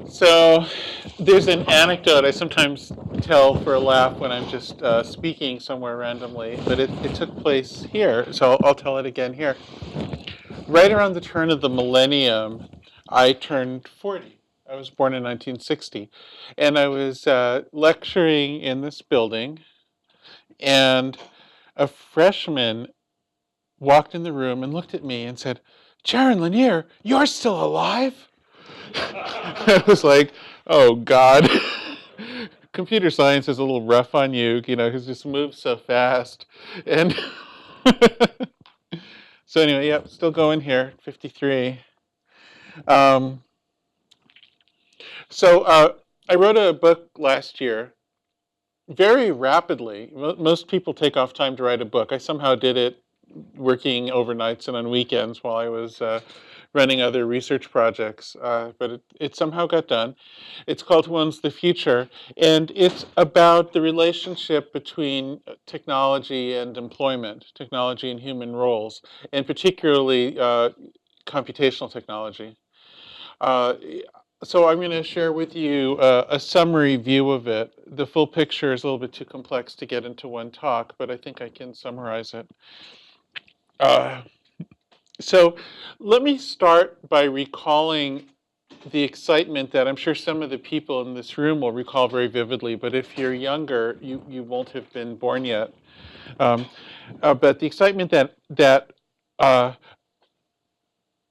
So there's an anecdote I sometimes tell for a laugh when I'm just speaking somewhere randomly, but it took place here, so I'll tell it again here. Right around the turn of the millennium, I turned 40. I was born in 1960, and I was lecturing in this building, and a freshman walked in the room and looked at me and said, "Jaron Lanier, you're still alive?" I was like, "Oh God." Computer science is a little rough on you, because it just moves so fast. And so anyway, yep, still going here, 53. Um, so I wrote a book last year very rapidly. Most people take off time to write a book. I somehow did it working overnights and on weekends while I was running other research projects, but it somehow got done. It's called Who Owns the Future, and it's about the relationship between technology and employment, technology and human roles, and particularly computational technology. Uh, so I'm going to share with you a summary view of it. The full picture is a little bit too complex to get into one talk, but I think I can summarize it. Uh, so let me start by recalling the excitement that I'm sure some of the people in this room will recall very vividly, but if you're younger, you won't have been born yet. Um, but the excitement that uh,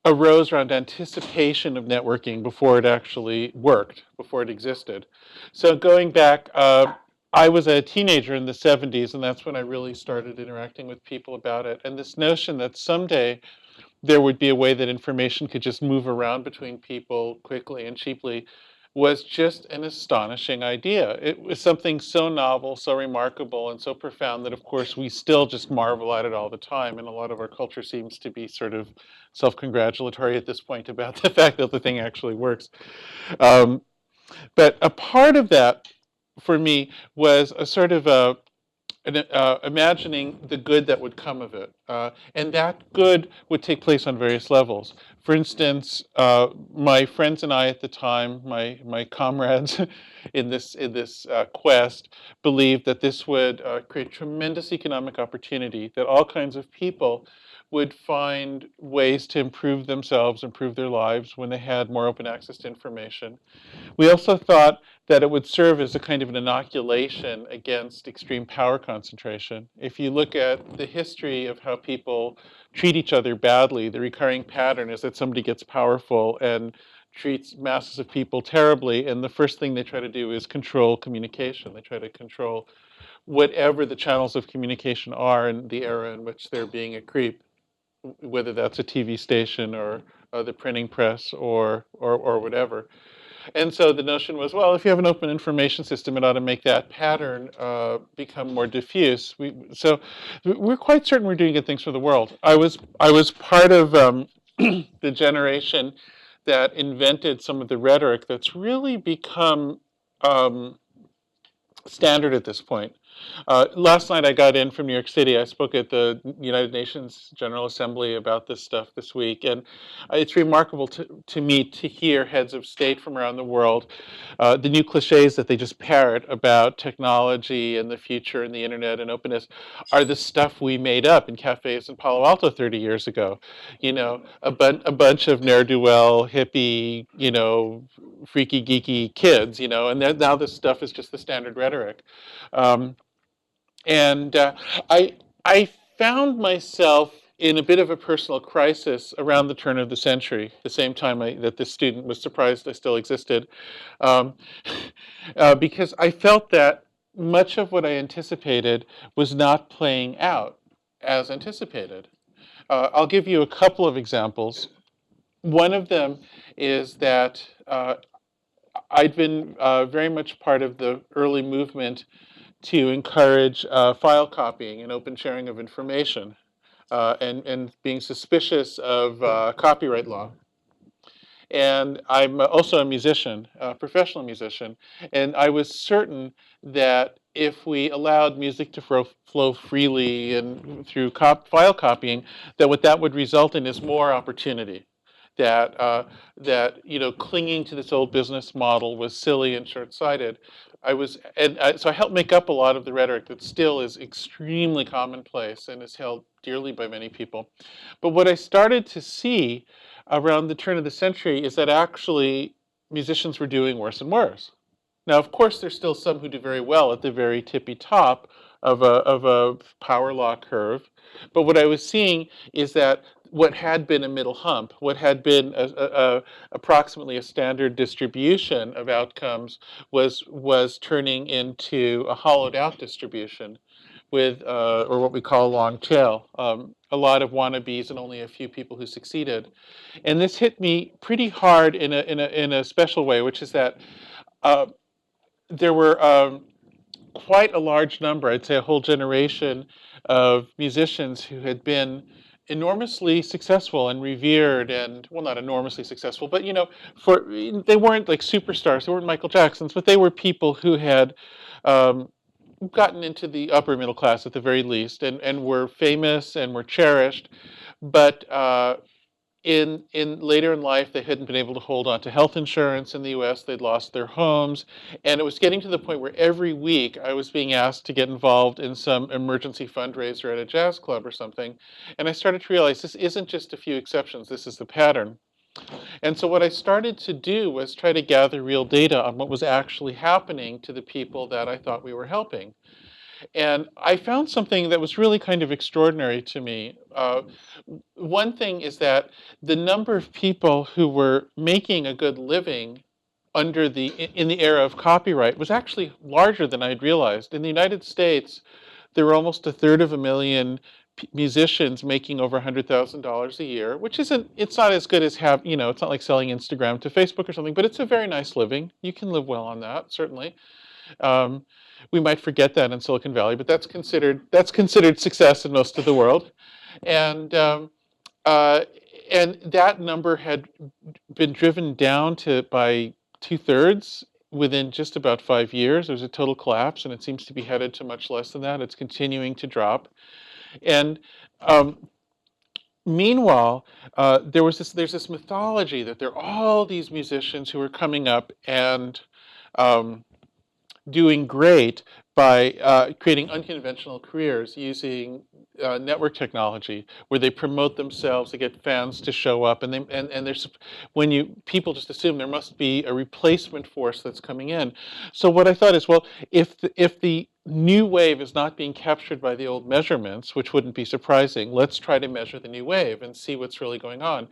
arose around anticipation of networking before it actually worked, before it existed. So going back, I was a teenager in the 70s, and that's when I really started interacting with people about it. And this notion that someday there would be a way that information could just move around between people quickly and cheaply was just an astonishing idea. It was something so novel, so remarkable, and so profound that, of course, we still just marvel at it all the time. And a lot of our culture seems to be sort of self congratulatory at this point about the fact that the thing actually works. Um, but a part of that for me was a sort of imagining the good that would come of it. And that good would take place on various levels. For instance, my friends and I at the time, my comrades in this quest, believed that this would create tremendous economic opportunity, that all kinds of people would find ways to improve themselves, improve their lives when they had more open access to information. We also thought that it would serve as a kind of an inoculation against extreme power concentration. If you look at the history of how people treat each other badly, the recurring pattern is that somebody gets powerful and treats masses of people terribly, and the first thing they try to do is control communication. They try to control whatever the channels of communication are in the era in which they're being a creep, whether that's a TV station or the printing press or whatever. And so the notion was, well, if you have an open information system, it ought to make that pattern become more diffuse. So we're quite certain we're doing good things for the world. I was part of the generation that invented some of the rhetoric that's really become um, standard at this point. Last night I got in from New York City. I spoke at the United Nations General Assembly about this stuff this week, and it's remarkable to me to hear heads of state from around the world, the new cliches that they just parrot about technology and the future and the internet and openness are the stuff we made up in cafes in Palo Alto 30 years ago. A bunch of ne'er-do-well, hippie, freaky, geeky kids, and now this stuff is just the standard rhetoric. Um, and I, I found myself in a bit of a personal crisis around the turn of the century, the same time that this student was surprised I still existed, um, because I felt that much of what I anticipated was not playing out as anticipated. I'll give you a couple of examples. One of them is that I'd been very much part of the early movement to encourage file copying and open sharing of information, and being suspicious of copyright law. And I'm also a musician, a professional musician, and I was certain that if we allowed music to flow freely and through file copying, that what that would result in is more opportunity. that clinging to this old business model was silly and short-sighted. So I helped make up a lot of the rhetoric that still is extremely commonplace and is held dearly by many people. But what I started to see around the turn of the century is that actually musicians were doing worse and worse. Now, of course, there's still some who do very well at the very tippy top of a power law curve. But what I was seeing is that what had been a middle hump, what had been approximately a standard distribution of outcomes, was turning into a hollowed out distribution with, or what we call a long tail, a lot of wannabes and only a few people who succeeded. And this hit me pretty hard in a special way, which is that uh, there were quite a large number, I'd say a whole generation of musicians who had been enormously successful and revered, and well, not enormously successful, but for they weren't like superstars, they weren't Michael Jacksons, but they were people who had um, gotten into the upper middle class at the very least, and were famous and were cherished, but in later in life, they hadn't been able to hold on to health insurance in the U.S. They'd lost their homes, and it was getting to the point where every week I was being asked to get involved in some emergency fundraiser at a jazz club or something. And I started to realize this isn't just a few exceptions, this is the pattern. And so what I started to do was try to gather real data on what was actually happening to the people that I thought we were helping. And I found something that was really kind of extraordinary to me. One thing is that the number of people who were making a good living in the era of copyright was actually larger than I had realized. In the United States, there were almost a third of a million musicians making over $100,000 a year, which it's not as good as it's not like selling Instagram to Facebook or something, but it's a very nice living. You can live well on that, certainly. Um, we might forget that in Silicon Valley, but that's considered success in most of the world, and uh, and that number had been driven down to by 2/3 within just about 5 years. There was a total collapse, and it seems to be headed to much less than that. It's continuing to drop, and um, meanwhile, there's this mythology that there are all these musicians who are coming up and um, doing great by creating unconventional careers using network technology, where they promote themselves, they get fans to show up, and there's people just assume there must be a replacement force that's coming in. So what I thought is, well, if the new wave is not being captured by the old measurements, which wouldn't be surprising, let's try to measure the new wave and see what's really going on.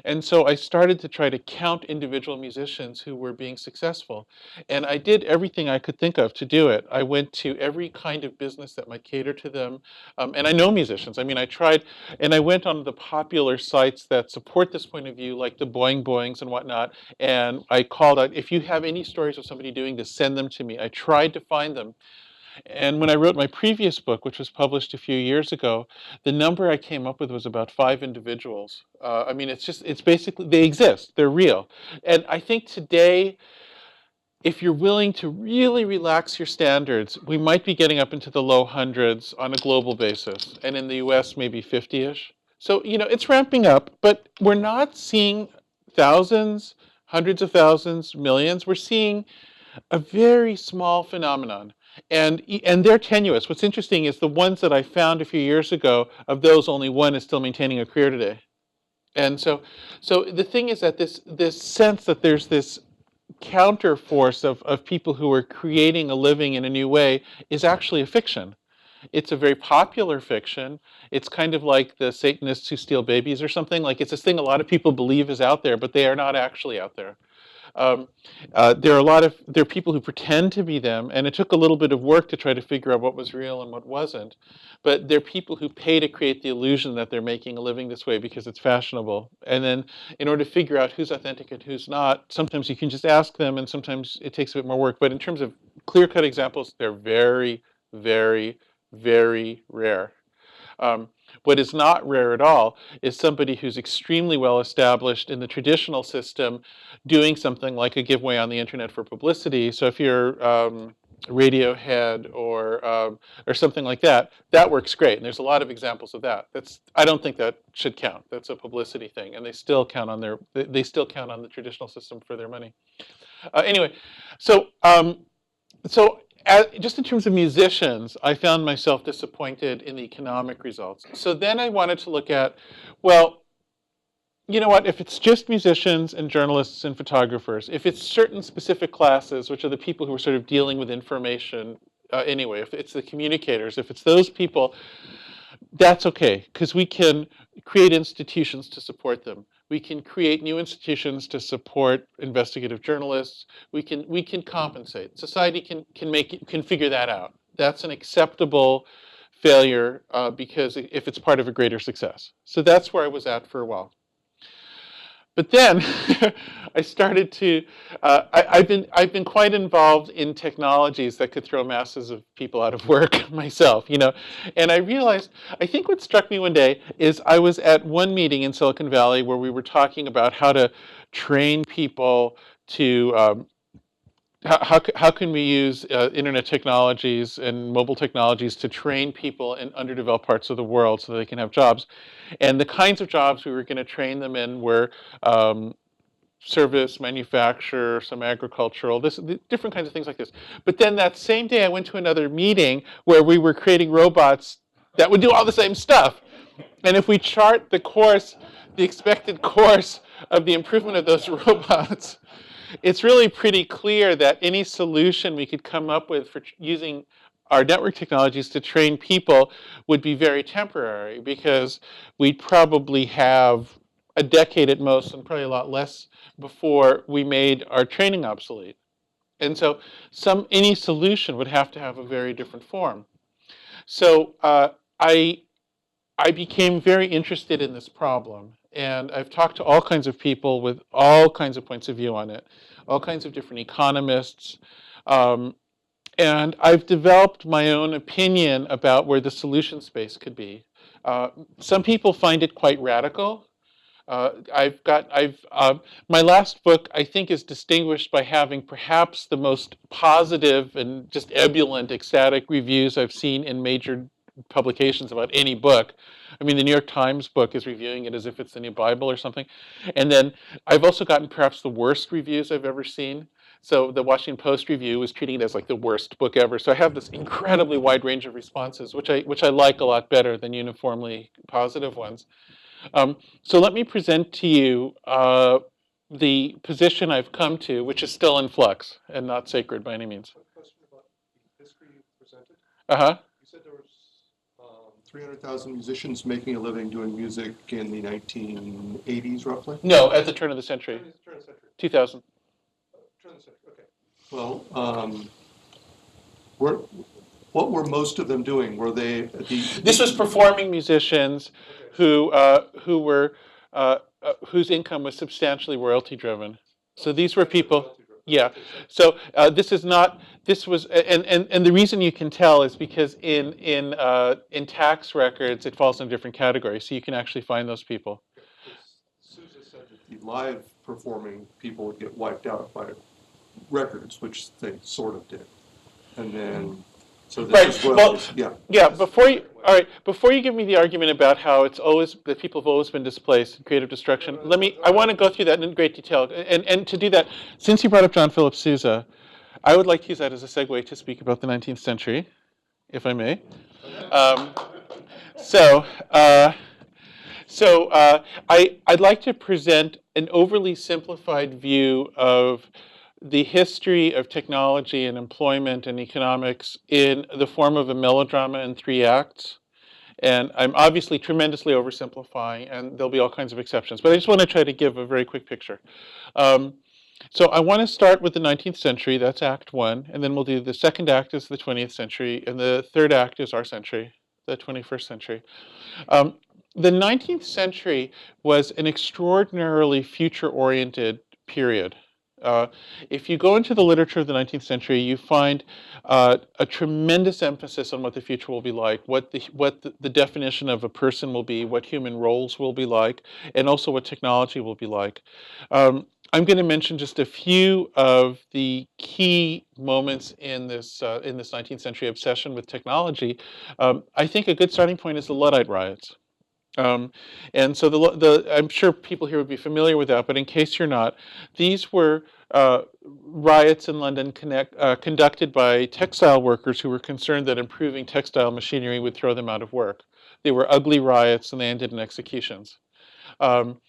And so I started to try to count individual musicians who were being successful. And I did everything I could think of to do it. I went to every kind of business that might cater to them. And I know musicians. I mean, I tried, and I went on the popular sites that support this point of view, like the Boing Boings and whatnot. And I called out, if you have any stories of somebody doing this, send them to me. I tried to find them. And when I wrote my previous book, which was published a few years ago, the number I came up with was about 5 individuals. I mean, it's basically, they exist, they're real. And I think today, if you're willing to really relax your standards, we might be getting up into the low hundreds on a global basis, and in the US, maybe 50-ish. So, it's ramping up, but we're not seeing thousands, hundreds of thousands, millions. We're seeing a very small phenomenon. And they're tenuous. What's interesting is the ones that I found a few years ago, of those, only one is still maintaining a career today. And so the thing is that this sense that there's this counter force of people who are creating a living in a new way is actually a fiction. It's a very popular fiction. It's kind of like the Satanists who steal babies or something. Like, it's this thing a lot of people believe is out there, but they are not actually out there. Um, there are people who pretend to be them, and it took a little bit of work to try to figure out what was real and what wasn't. But there are people who pay to create the illusion that they're making a living this way because it's fashionable. And then, in order to figure out who's authentic and who's not, sometimes you can just ask them, and sometimes it takes a bit more work. But in terms of clear-cut examples, they're very, very, very rare. Um, what is not rare at all is somebody who's extremely well established in the traditional system doing something like a giveaway on the internet for publicity. So if you're Radiohead or something like that, that works great. And there's a lot of examples of that. I don't think that should count. That's a publicity thing, and they still count on they still count on the traditional system for their money. Anyway, so just in terms of musicians, I found myself disappointed in the economic results. So then I wanted to look at, well, you know what, if it's just musicians and journalists and photographers, if it's certain specific classes, which are the people who are sort of dealing with information anyway, if it's the communicators, if it's those people, that's okay, because we can create institutions to support them. We can create new institutions to support investigative journalists. We can compensate. Society can figure that out. That's an acceptable failure because if it's part of a greater success. So that's where I was at for a while. But then I started to. I've been quite involved in technologies that could throw masses of people out of work myself, And I realized. I think what struck me one day is I was at one meeting in Silicon Valley where we were talking about how to train people to. How can we use internet technologies and mobile technologies to train people in underdeveloped parts of the world so that they can have jobs? And the kinds of jobs we were going to train them in were service, manufacture, some agricultural, different kinds of things like this. But then that same day I went to another meeting where we were creating robots that would do all the same stuff. And if we chart the course, the expected course of the improvement of those robots, it's really pretty clear that any solution we could come up with for using our network technologies to train people would be very temporary, because we'd probably have a decade at most, and probably a lot less, before we made our training obsolete. And so any solution would have to have a very different form. So I became very interested in this problem. And I've talked to all kinds of people with all kinds of points of view on it, all kinds of different economists. And I've developed my own opinion about where the solution space could be. Some people find it quite radical. My last book, I think, is distinguished by having perhaps the most positive and just ebullient, ecstatic reviews I've seen in major publications about any book. I mean, the New York Times book is reviewing it as if it's the new Bible or something. And then I've also gotten perhaps the worst reviews I've ever seen. So the Washington Post review was treating it as like the worst book ever. So I have this incredibly wide range of responses, which I like a lot better than uniformly positive ones. So let me present to you the position I've come to, which is still in flux and not sacred by any means. A question about the history you presented. Uh-huh. You said there was 300,000 musicians making a living doing music in the 1980s, roughly? No, at the turn of the century. Turn of the century. 2000. Turn of the century, okay. Well, what were most of them doing? Were they This was performing musicians who were whose income was substantially royalty driven. So these were people. Yeah. So this is not. This was, and the reason you can tell is because in tax records it falls in a different category. So you can actually find those people. Sousa said that the live performing people would get wiped out by records, which they sort of did, and then. So right. Well, yeah. Before you give me the argument about how it's always that people have always been displaced in creative destruction, I want to go through that in great detail. And to do that, since you brought up John Philip Sousa, I would like to use that as a segue to speak about the 19th century, if I may. I'd like to present an overly simplified view of the history of technology and employment and economics in the form of a melodrama in 3 acts. And I'm obviously tremendously oversimplifying, and there'll be all kinds of exceptions. But I just want to try to give a very quick picture. So I want to start with the 19th century, that's Act 1, and then we'll do the second act is the 20th century, and the third act is our century, the 21st century. The 19th century was an extraordinarily future-oriented period. If you go into the literature of the 19th century, you find a tremendous emphasis on what the future will be like, what the definition of a person will be, what human roles will be like, and also what technology will be like. I'm going to mention just a few of the key moments in this 19th century obsession with technology. I think a good starting point is the Luddite riots. Um, and so I'm sure people here would be familiar with that, but in case you're not, these were riots in London conducted by textile workers who were concerned that improving textile machinery would throw them out of work. They were ugly riots, and they ended in executions. Um,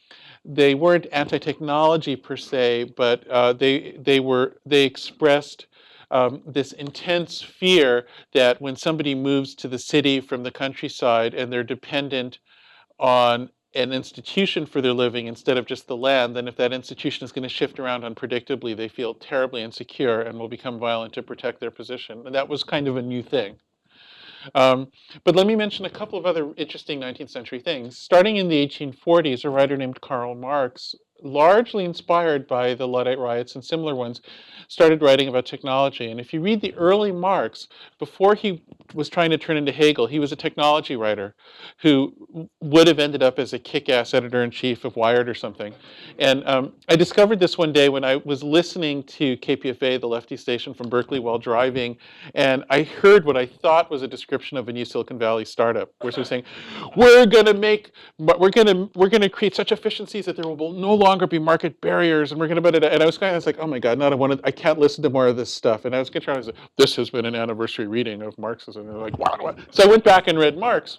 they weren't anti-technology per se, but they expressed this intense fear that when somebody moves to the city from the countryside and they're dependent on an institution for their living instead of just the land, then if that institution is going to shift around unpredictably, they feel terribly insecure and will become violent to protect their position. And that was kind of a new thing. Um, but let me mention a couple of other interesting 19th century things. Starting in the 1840s, a writer named Karl Marx, largely inspired by the Luddite riots and similar ones, started writing about technology. And if you read the early Marx, before he was trying to turn into Hegel, he was a technology writer who would have ended up as a kick-ass editor-in-chief of Wired or something. And I discovered this one day when I was listening to KPFA, the lefty station from Berkeley, while driving, and I heard what I thought was a description of a new Silicon Valley startup, where they're saying, we're going to create such efficiencies that there will no longer be market barriers, and we're going to, and I was like, oh my God, I can't listen to more of this stuff. And I was going to try to say, this has been an anniversary reading of Marxism. And they're like, what? So I went back and read Marx.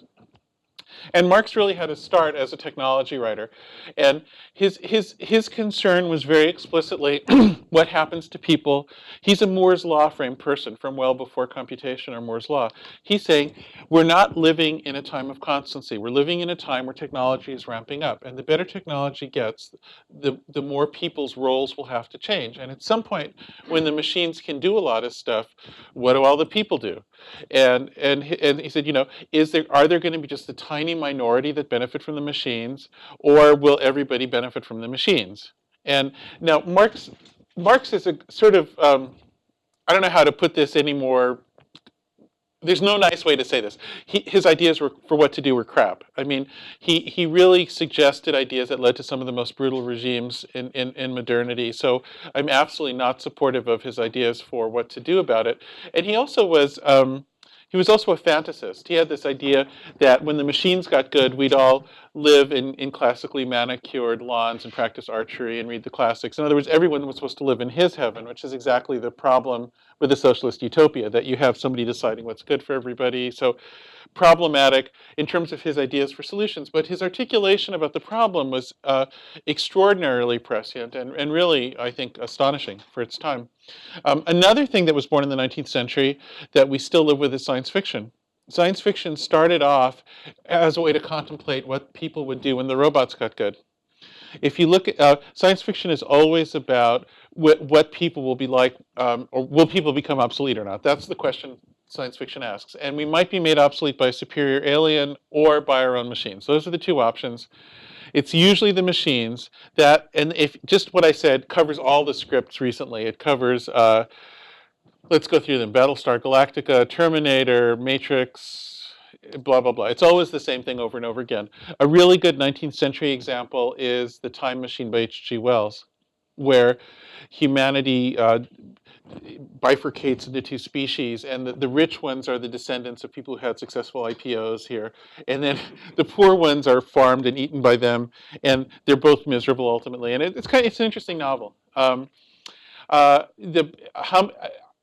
And Marx really had a start as a technology writer. And his concern was very explicitly what happens to people. He's a Moore's Law frame person from well before computation or Moore's Law. He's saying we're not living in a time of constancy. We're living in a time where technology is ramping up. And the better technology gets, the more people's roles will have to change. And at some point, when the machines can do a lot of stuff, what do all the people do? And he said, are there going to be just a tiny minority that benefit from the machines, or will everybody benefit from the machines? And now Marx is a sort of I don't know how to put this anymore. There's no nice way to say this. His ideas for what to do were crap. I mean, he really suggested ideas that led to some of the most brutal regimes in modernity. So I'm absolutely not supportive of his ideas for what to do about it. And he was also a fantasist. He had this idea that when the machines got good, we'd all live in classically manicured lawns and practice archery and read the classics. In other words, everyone was supposed to live in his heaven, which is exactly the problem with the socialist utopia, that you have somebody deciding what's good for everybody. So problematic in terms of his ideas for solutions. But his articulation about the problem was extraordinarily prescient and really, I think, astonishing for its time. Another thing that was born in the 19th century that we still live with is science fiction. Science fiction started off as a way to contemplate what people would do when the robots got good. If you look at science fiction is always about what people will be like, or will people become obsolete or not? That's the question science fiction asks. And we might be made obsolete by a superior alien or by our own machines. Those are the two options. It's usually the machines that, and if just what I said covers all the scripts recently. It covers, let's go through them: Battlestar Galactica, Terminator, Matrix, blah, blah, blah. It's always the same thing over and over again. A really good 19th century example is The Time Machine by H.G. Wells, where humanity bifurcates into two species, and the rich ones are the descendants of people who had successful IPOs here, and then the poor ones are farmed and eaten by them, and they're both miserable ultimately. And it's an interesting novel.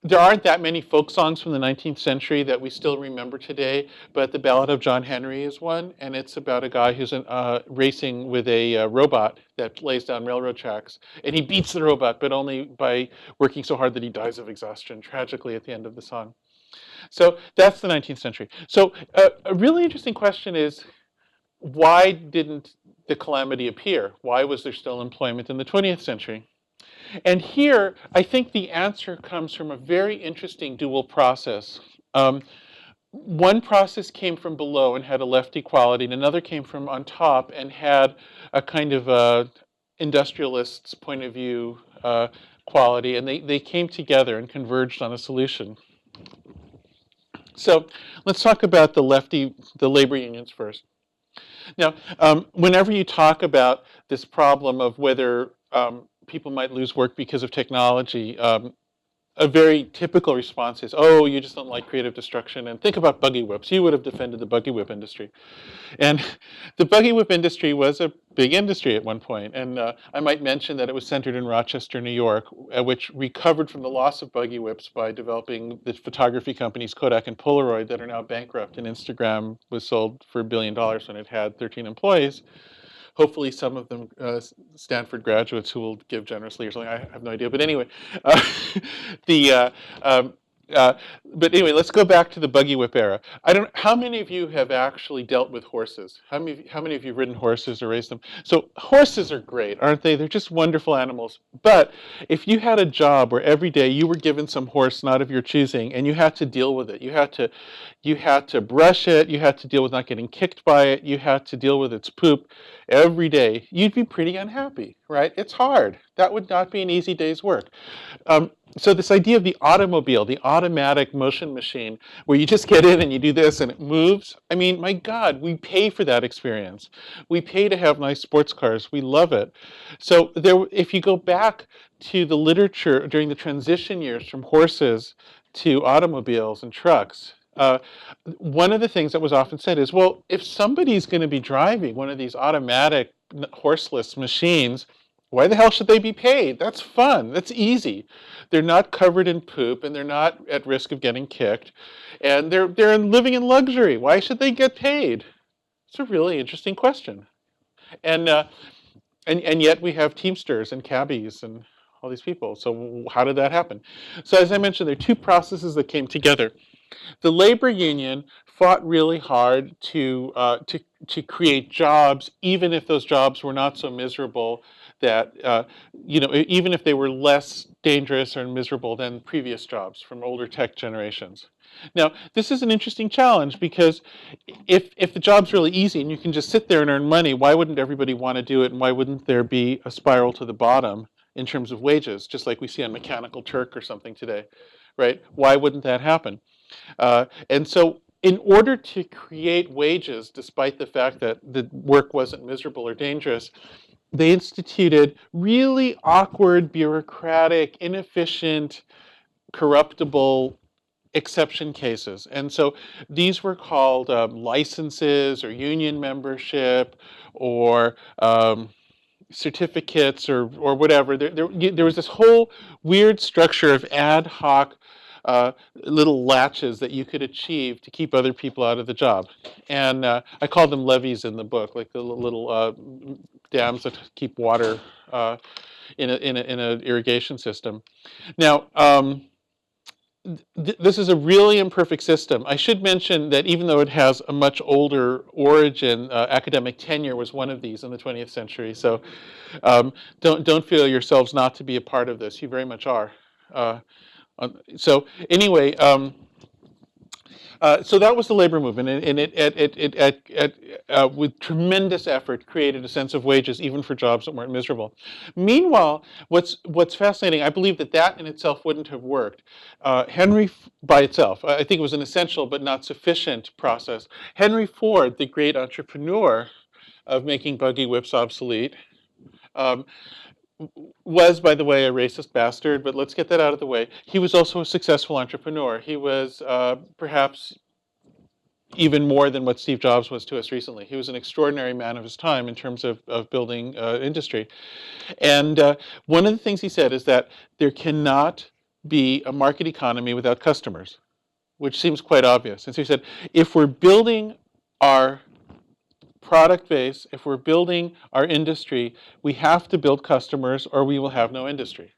There aren't that many folk songs from the 19th century that we still remember today, but the Ballad of John Henry is one, and it's about a guy who's racing with a robot that lays down railroad tracks, and he beats the robot, but only by working so hard that he dies of exhaustion, tragically, at the end of the song. So that's the 19th century. So a really interesting question is, why didn't the calamity appear? Why was there still employment in the 20th century? And here, I think the answer comes from a very interesting dual process. One process came from below and had a lefty quality, and another came from on top and had a kind of industrialist's point of view quality, and they came together and converged on a solution. So let's talk about the labor unions first. Now, whenever you talk about this problem of whether people might lose work because of technology, a very typical response is, "Oh, you just don't like creative destruction." And think about buggy whips. You would have defended the buggy whip industry. And the buggy whip industry was a big industry at one point. And I might mention that it was centered in Rochester, New York, which recovered from the loss of buggy whips by developing the photography companies Kodak and Polaroid that are now bankrupt. And Instagram was sold for $1 billion when it had 13 employees. Hopefully, some of them Stanford graduates who will give generously or something. I have no idea. But anyway, uh, the um, uh, but anyway, let's go back to the buggy whip era. I don't. How many of you have actually dealt with horses? How many of you have ridden horses or raised them? So horses are great, aren't they? They're just wonderful animals. But if you had a job where every day you were given some horse not of your choosing, and you had to deal with it, you had to brush it, you had to deal with not getting kicked by it, you had to deal with its poop every day, you'd be pretty unhappy, right? It's hard. That would not be an easy day's work. So this idea of the automobile, the automatic motion machine, where you just get in and you do this and it moves. I mean, my God, we pay for that experience. We pay to have nice sports cars. We love it. So if you go back to the literature during the transition years from horses to automobiles and trucks, one of the things that was often said is, well, if somebody's going to be driving one of these automatic horseless machines, why the hell should they be paid? That's fun. That's easy. They're not covered in poop, and they're not at risk of getting kicked, and they're living in luxury. Why should they get paid? It's a really interesting question. And and yet we have Teamsters and cabbies and all these people. So how did that happen? So as I mentioned, there are two processes that came together. The labor union fought really hard to create jobs, even if those jobs were not so miserable that even if they were less dangerous or miserable than previous jobs from older tech generations. Now, this is an interesting challenge because if the job's really easy and you can just sit there and earn money, why wouldn't everybody want to do it, and why wouldn't there be a spiral to the bottom in terms of wages, just like we see on Mechanical Turk or something today, right? Why wouldn't that happen? And so in order to create wages, despite the fact that the work wasn't miserable or dangerous, they instituted really awkward, bureaucratic, inefficient, corruptible exception cases. And so these were called licenses or union membership or certificates or whatever. There was this whole weird structure of ad hoc little latches that you could achieve to keep other people out of the job. And I call them levees in the book, like the little dams that keep water in an irrigation system. Now, this is a really imperfect system. I should mention that even though it has a much older origin, academic tenure was one of these in the 20th century. So don't feel yourselves not to be a part of this. You very much are. So anyway, so that was the labor movement, and it with tremendous effort created a sense of wages even for jobs that weren't miserable. Meanwhile, what's fascinating, I believe that in itself wouldn't have worked. Henry, by itself, I think it was an essential but not sufficient process. Henry Ford, the great entrepreneur of making buggy whips obsolete, was, by the way, a racist bastard, but let's get that out of the way. He was also a successful entrepreneur. He was perhaps even more than what Steve Jobs was to us recently. He was an extraordinary man of his time in terms of building industry. And one of the things he said is that there cannot be a market economy without customers, which seems quite obvious. And so he said, if we're building our product base, if we're building our industry, we have to build customers or we will have no industry.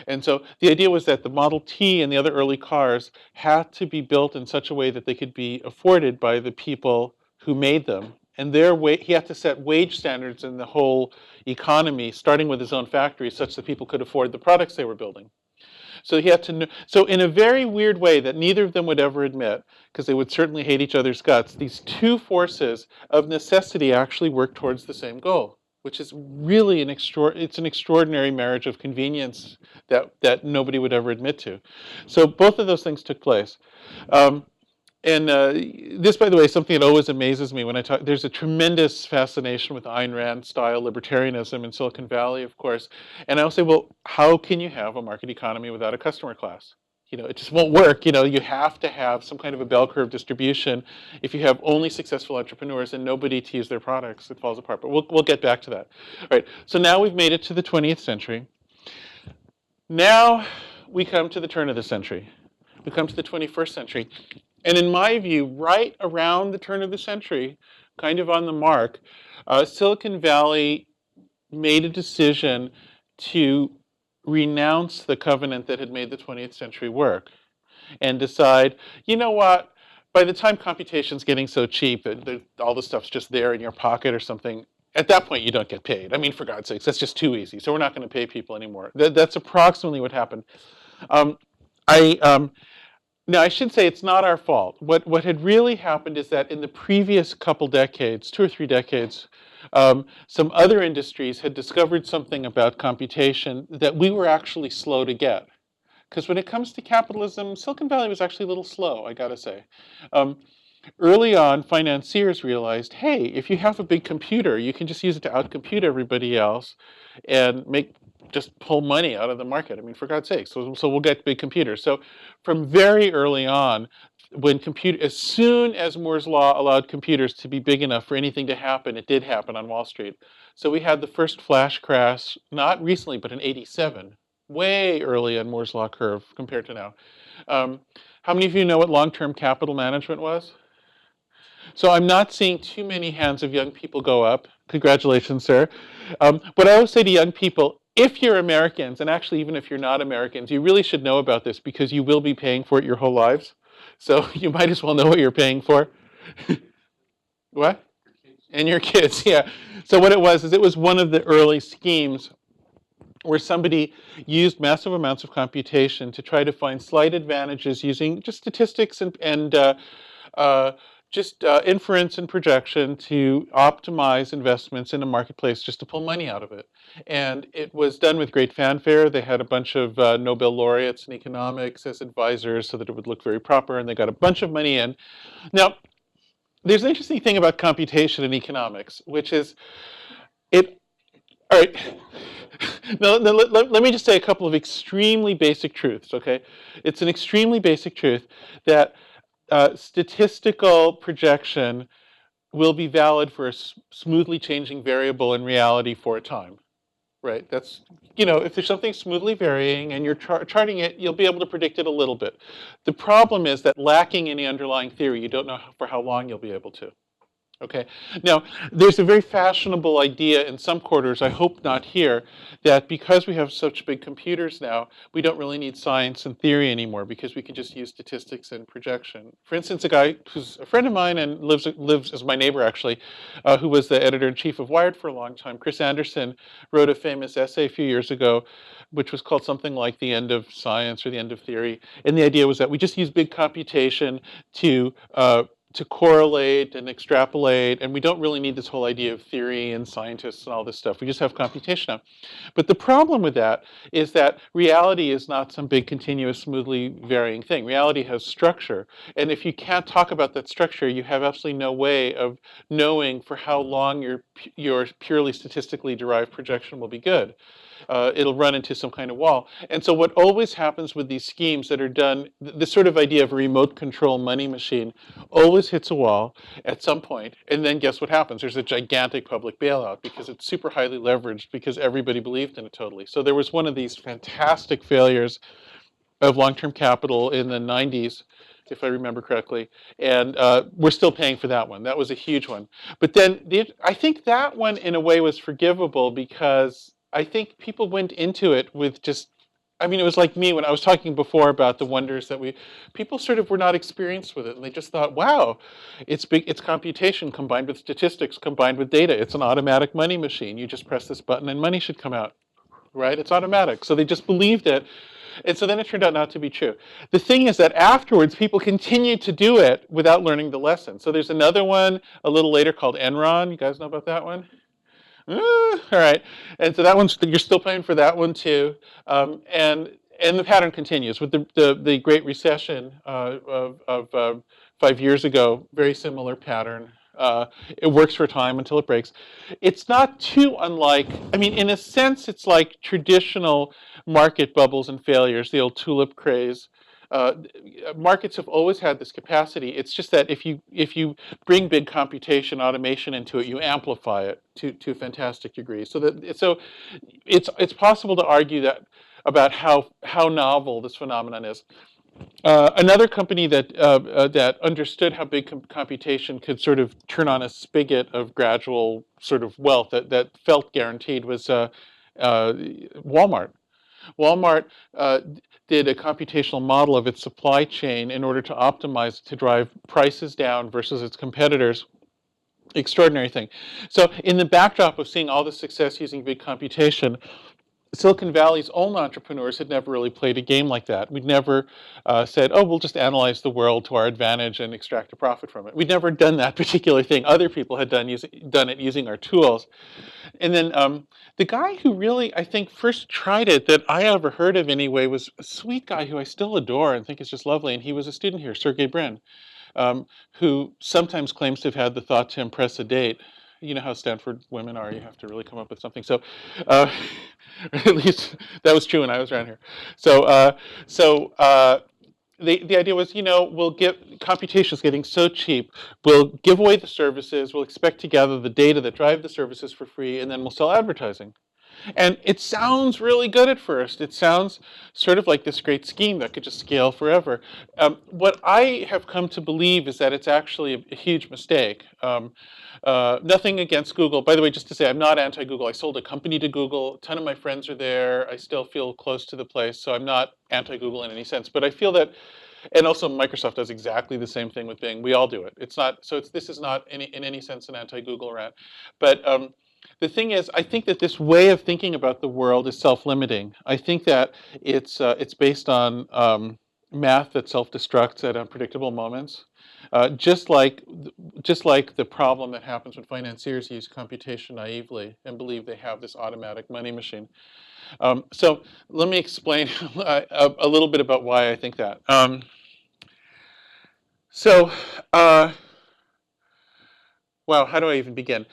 And so the idea was that the Model T and the other early cars had to be built in such a way that they could be afforded by the people who made them. And he had to set wage standards in the whole economy, starting with his own factory, such that people could afford the products they were building. So he had to. So in a very weird way that neither of them would ever admit, because they would certainly hate each other's guts, these two forces of necessity actually work towards the same goal, which is really an extraordinary marriage of convenience that nobody would ever admit to. So both of those things took place. And this, by the way, is something that always amazes me when I talk. There's a tremendous fascination with Ayn Rand style libertarianism in Silicon Valley, of course. And I'll say, well, how can you have a market economy without a customer class? It just won't work. You have to have some kind of a bell curve distribution. If you have only successful entrepreneurs and nobody to use their products, it falls apart. But we'll get back to that. All right. So now we've made it to the 20th century. Now we come to the turn of the century. We come to the 21st century. And in my view, right around the turn of the century, kind of on the mark, Silicon Valley made a decision to renounce the covenant that had made the 20th century work and decide, you know what, by the time computation's getting so cheap that all the stuff's just there in your pocket or something, at that point you don't get paid. I mean, for God's sakes, that's just too easy. So we're not going to pay people anymore. That's approximately what happened. Um, I Now, I should say it's not our fault. What had really happened is that in the previous couple decades, 2 or 3 decades, some other industries had discovered something about computation that we were actually slow to get. Because when it comes to capitalism, Silicon Valley was actually a little slow, I gotta say. Um, Early on, financiers realized, hey, if you have a big computer, you can just use it to outcompute everybody else and just pull money out of the market. I mean, for God's sake. So we'll get big computers. So from very early on, as soon as Moore's law allowed computers to be big enough for anything to happen, it did happen on Wall Street. So we had the first flash crash, not recently, but in '87, way early on Moore's law curve compared to now. How many of you know what long-term capital management was? So I'm not seeing too many hands of young people go up. Congratulations, sir. What I always say to young people, if you're Americans, and actually even if you're not Americans, you really should know about this because you will be paying for it your whole lives. So you might as well know what you're paying for. What? And your kids, yeah. So what it was is it was one of the early schemes where somebody used massive amounts of computation to try to find slight advantages using just statistics and just inference and projection to optimize investments in a marketplace just to pull money out of it. And it was done with great fanfare. They had a bunch of Nobel laureates in economics as advisors so that it would look very proper, and they got a bunch of money in. Now, there's an interesting thing about computation in economics, which is all right. Now, let me just say a couple of extremely basic truths, okay? It's an extremely basic truth that statistical projection will be valid for a smoothly changing variable in reality for a time, right? That's, if there's something smoothly varying and you're charting it, you'll be able to predict it a little bit. The problem is that lacking any underlying theory, you don't know for how long you'll be able to. Okay. Now, there's a very fashionable idea in some quarters, I hope not here, that because we have such big computers now, we don't really need science and theory anymore because we can just use statistics and projection. For instance, a guy who's a friend of mine and lives as my neighbor actually, who was the editor-in-chief of Wired for a long time, Chris Anderson, wrote a famous essay a few years ago, which was called something like The End of Science or The End of Theory. And the idea was that we just use big computation to correlate and extrapolate, and we don't really need this whole idea of theory and scientists and all this stuff. We just have computation now. But the problem with that is that reality is not some big, continuous, smoothly varying thing. Reality has structure, and if you can't talk about that structure, you have absolutely no way of knowing for how long your purely statistically derived projection will be good. It'll run into some kind of wall. And so what always happens with these schemes that are done, this sort of idea of a remote control money machine always hits a wall at some point, and then guess what happens? There's a gigantic public bailout because it's super highly leveraged because everybody believed in it totally. So there was one of these fantastic failures of long-term capital in the 90s, if I remember correctly, and we're still paying for that one. That was a huge one. But then I think that one in a way was forgivable because I think people went into it with just, I mean, it was like me when I was talking before about the wonders that people sort of were not experienced with it, and they just thought, wow, it's computation combined with statistics, combined with data. It's an automatic money machine. You just press this button and money should come out, right? It's automatic. So they just believed it. And so then it turned out not to be true. The thing is that afterwards, people continued to do it without learning the lesson. So there's another one a little later called Enron. You guys know about that one? All right, and so that one's, you're still paying for that one too, and the pattern continues with the Great Recession of 5 years ago, very similar pattern. It works for a time until it breaks. It's not too unlike, I mean, in a sense, it's like traditional market bubbles and failures, the old tulip craze. Uh, Markets have always had this capacity. It's just that if you bring big computation automation into it, you amplify it to a fantastic degree. So it's possible to argue that about how novel this phenomenon is. Another company that understood how big computation could sort of turn on a spigot of gradual sort of wealth that felt guaranteed was Walmart. Walmart did a computational model of its supply chain in order to optimize to drive prices down versus its competitors. Extraordinary thing. So in the backdrop of seeing all the success using big computation, Silicon Valley's own entrepreneurs had never really played a game like that. We'd never said, oh, we'll just analyze the world to our advantage and extract a profit from it. We'd never done that particular thing. Other people had done it using our tools. And then the guy who really, I think, first tried it that I ever heard of anyway was a sweet guy who I still adore and think is just lovely. And he was a student here, Sergey Brin, who sometimes claims to have had the thought to impress a date. You know how Stanford women are, you have to really come up with something. So, at least that was true when I was around here. So the idea was, we'll get computation is getting so cheap, we'll give away the services, we'll expect to gather the data that drive the services for free, and then we'll sell advertising. And it sounds really good at first. It sounds sort of like this great scheme that could just scale forever. What I have come to believe is that it's actually a huge mistake. Nothing against Google. By the way, just to say, I'm not anti-Google. I sold a company to Google. A ton of my friends are there. I still feel close to the place, so I'm not anti-Google in any sense. But I feel that, and also Microsoft does exactly the same thing with Bing. We all do it. It's not, so this is not in any sense an anti-Google rant. But the thing is, I think that this way of thinking about the world is self-limiting. I think that it's based on math that self-destructs at unpredictable moments. Just like the problem that happens when financiers use computation naively and believe they have this automatic money machine. So let me explain a little bit about why I think that. Wow, how do I even begin?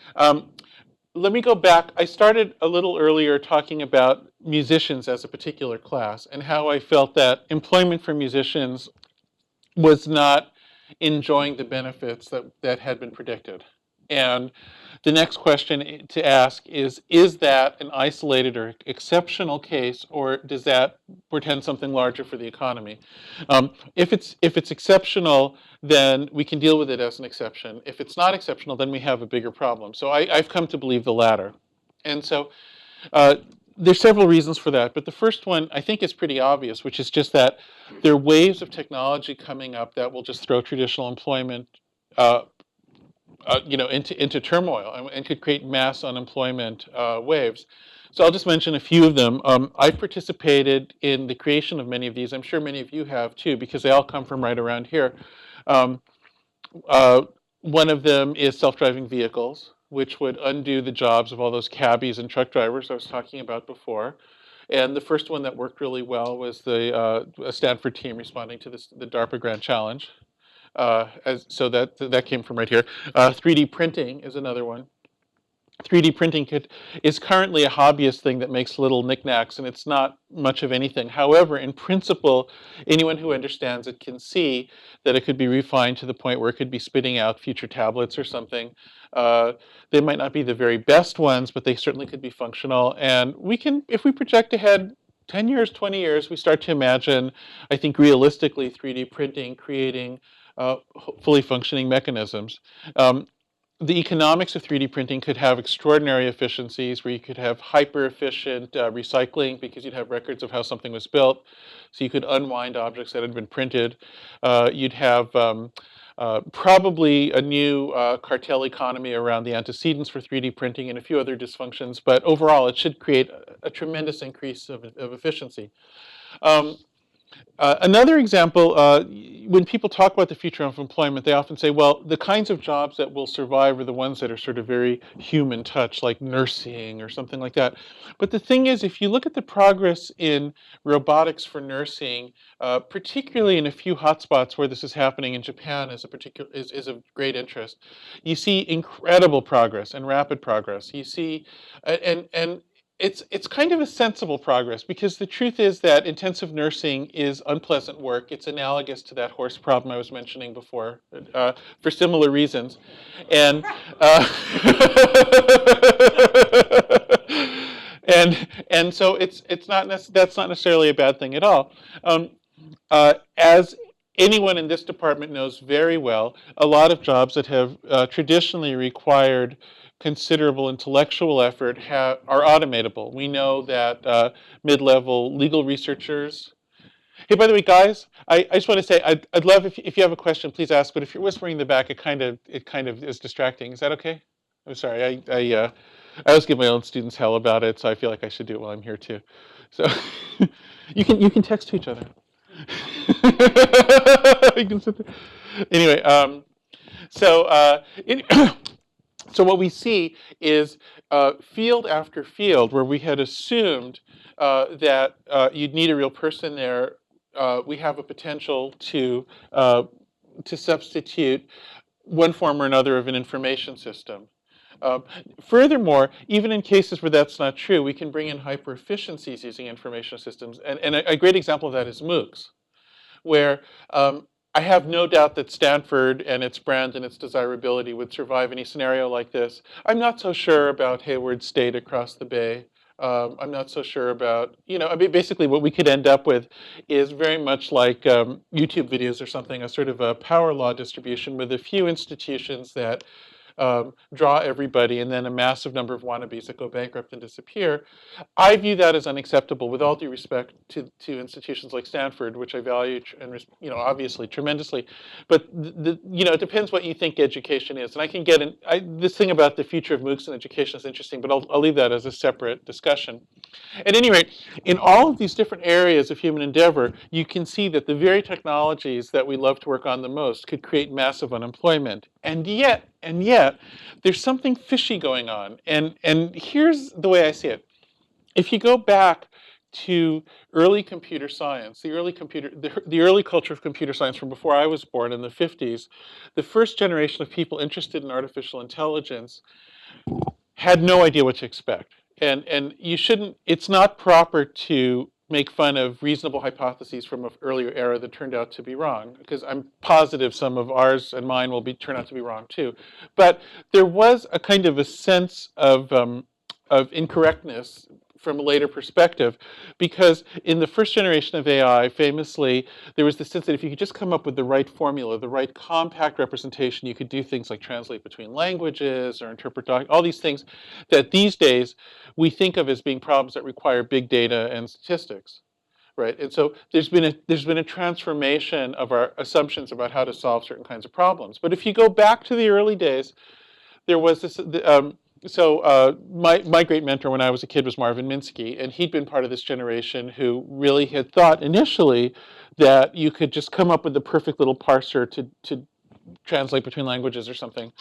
Let me go back. I started a little earlier talking about musicians as a particular class and how I felt that employment for musicians was not enjoying the benefits that had been predicted. And the next question to ask is that an isolated or exceptional case, or does that portend something larger for the economy? If it's exceptional, then we can deal with it as an exception. If it's not exceptional, then we have a bigger problem. So I've come to believe the latter. And so there's several reasons for that, but the first one I think is pretty obvious, which is just that there are waves of technology coming up that will just throw traditional employment into turmoil and could create mass unemployment waves. So I'll just mention a few of them. I've participated in the creation of many of these. I'm sure many of you have too, because they all come from right around here. One of them is self-driving vehicles, which would undo the jobs of all those cabbies and truck drivers I was talking about before. And the first one that worked really well was the Stanford team responding to the DARPA Grand Challenge. So that came from right here. 3D printing is another one. 3D printing is currently a hobbyist thing that makes little knickknacks, and it's not much of anything. However, in principle, anyone who understands it can see that it could be refined to the point where it could be spitting out future tablets or something. They might not be the very best ones, but they certainly could be functional. And we can, if we project ahead 10 years, 20 years, we start to imagine, I think realistically, 3D printing creating fully functioning mechanisms. The economics of 3D printing could have extraordinary efficiencies where you could have hyper-efficient recycling because you'd have records of how something was built. So you could unwind objects that had been printed. You'd have probably a new cartel economy around the antecedents for 3D printing and a few other dysfunctions. But overall, it should create a tremendous increase of efficiency. Another example, when people talk about the future of employment, they often say, well, the kinds of jobs that will survive are the ones that are sort of very human touch, like nursing or something like that. But the thing is, if you look at the progress in robotics for nursing, particularly in a few hotspots where this is happening in Japan is of great interest, you see incredible progress and rapid progress. You see, and it's kind of a sensible progress because the truth is that intensive nursing is unpleasant work. It's analogous to that horse problem I was mentioning before, for similar reasons, and and so it's not that's not necessarily a bad thing at all. As anyone in this department knows very well, a lot of jobs that have traditionally required considerable intellectual effort are automatable. We know that mid-level legal researchers. Hey, by the way, guys, I just want to say I'd love if you have a question, please ask. But if you're whispering in the back, it kind of is distracting. Is that okay? I'm sorry. I always give my own students hell about it, so I feel like I should do it while I'm here too. So you can text to each other. You can sit there. Anyway, so so what we see is field after field where we had assumed that you'd need a real person there. We have a potential to substitute one form or another of an information system. Um, Furthermore, even in cases where that's not true, we can bring in hyper efficiencies using information systems. And a great example of that is MOOCs, where I have no doubt that Stanford and its brand and its desirability would survive any scenario like this. I'm not so sure about Hayward State across the bay. I'm not so sure about, I mean, basically what we could end up with is very much like YouTube videos or something, a sort of a power law distribution with a few institutions that draw everybody and then a massive number of wannabes that go bankrupt and disappear. I view that as unacceptable, with all due respect to institutions like Stanford, which I value and obviously tremendously. But it depends what you think education is. And I can get this thing about the future of MOOCs and education is interesting, but I'll leave that as a separate discussion. At any rate, in all of these different areas of human endeavor, you can see that the very technologies that we love to work on the most could create massive unemployment. And yet, there's something fishy going on. And here's the way I see it. If you go back to early computer science, the early culture of computer science from before I was born in the 50s, the first generation of people interested in artificial intelligence had no idea what to expect. And you shouldn't, it's not proper to make fun of reasonable hypotheses from an earlier era that turned out to be wrong, because I'm positive some of ours and mine will turn out to be wrong too. But there was a kind of a sense of incorrectness from a later perspective, because in the first generation of AI, famously, there was the sense that if you could just come up with the right formula, the right compact representation, you could do things like translate between languages or interpret all these things that these days we think of as being problems that require big data and statistics, right? And so there's been a transformation of our assumptions about how to solve certain kinds of problems. But if you go back to the early days, there was this. My great mentor when I was a kid was Marvin Minsky, and he'd been part of this generation who really had thought initially that you could just come up with the perfect little parser to translate between languages or something.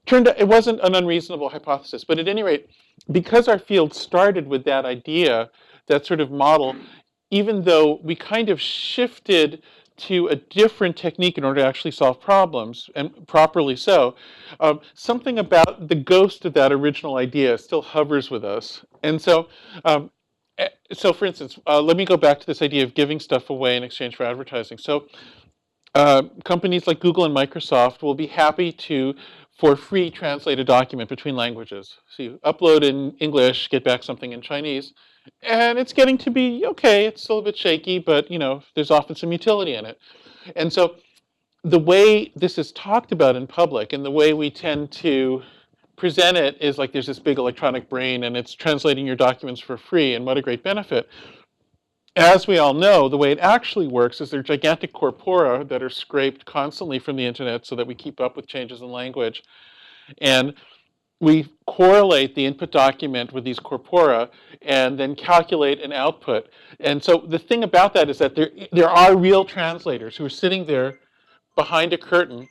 Turned out it wasn't an unreasonable hypothesis, but at any rate, because our field started with that idea, that sort of model, even though we kind of shifted to a different technique in order to actually solve problems, and properly so, something about the ghost of that original idea still hovers with us. And so, for instance, let me go back to this idea of giving stuff away in exchange for advertising. So companies like Google and Microsoft will be happy to, for free, translate a document between languages. So you upload in English, get back something in Chinese, and it's getting to be okay. It's still a bit shaky, but there's often some utility in it. And so the way this is talked about in public and the way we tend to present it is like there's this big electronic brain and it's translating your documents for free, and what a great benefit. As we all know, the way it actually works is there are gigantic corpora that are scraped constantly from the internet so that we keep up with changes in language. And we correlate the input document with these corpora and then calculate an output. And so the thing about that is that there are real translators who are sitting there behind a curtain,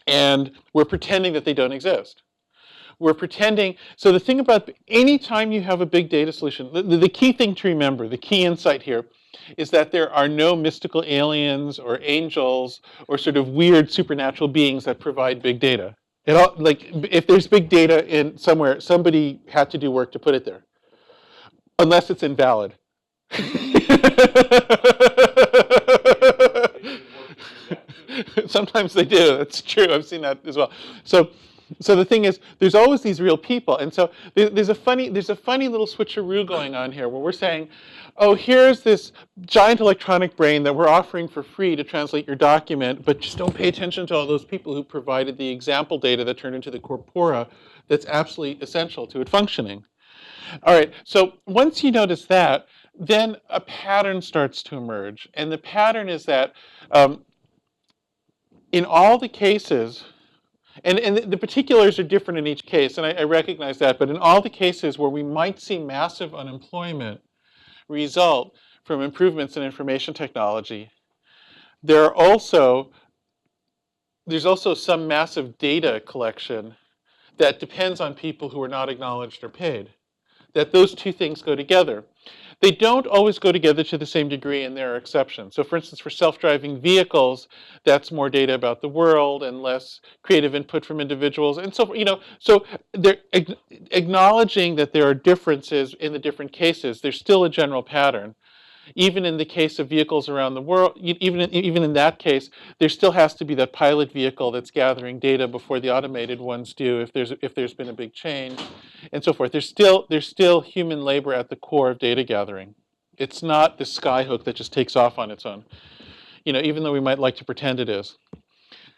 and we're pretending that they don't exist. We're pretending. So the thing about anytime you have a big data solution, the key thing to remember, the key insight here, is that there are no mystical aliens or angels or sort of weird supernatural beings that provide big data. It all, like, if there's big data in somewhere, somebody had to do work to put it there, unless it's invalid. Sometimes they do. That's true. I've seen that as well. So the thing is, there's always these real people, and so there's a funny little switcheroo going on here, where we're saying, oh, here's this giant electronic brain that we're offering for free to translate your document, but just don't pay attention to all those people who provided the example data that turned into the corpora that's absolutely essential to it functioning. All right. So once you notice that, then a pattern starts to emerge, and the pattern is that in all the cases, and the particulars are different in each case, and I recognize that, but in all the cases where we might see massive unemployment result from improvements in information technology, there's also some massive data collection that depends on people who are not acknowledged or paid. That those two things go together. They don't always go together to the same degree, and there are exceptions. So for instance, for self-driving vehicles, that's more data about the world and less creative input from individuals. And so, so they're acknowledging that there are differences in the different cases. There's still a general pattern. Even in the case of vehicles around the world, even in that case, there still has to be that pilot vehicle that's gathering data before the automated ones do, if there's been a big change, and so forth. There's still human labor at the core of data gathering. It's not the skyhook that just takes off on its own, even though we might like to pretend it is.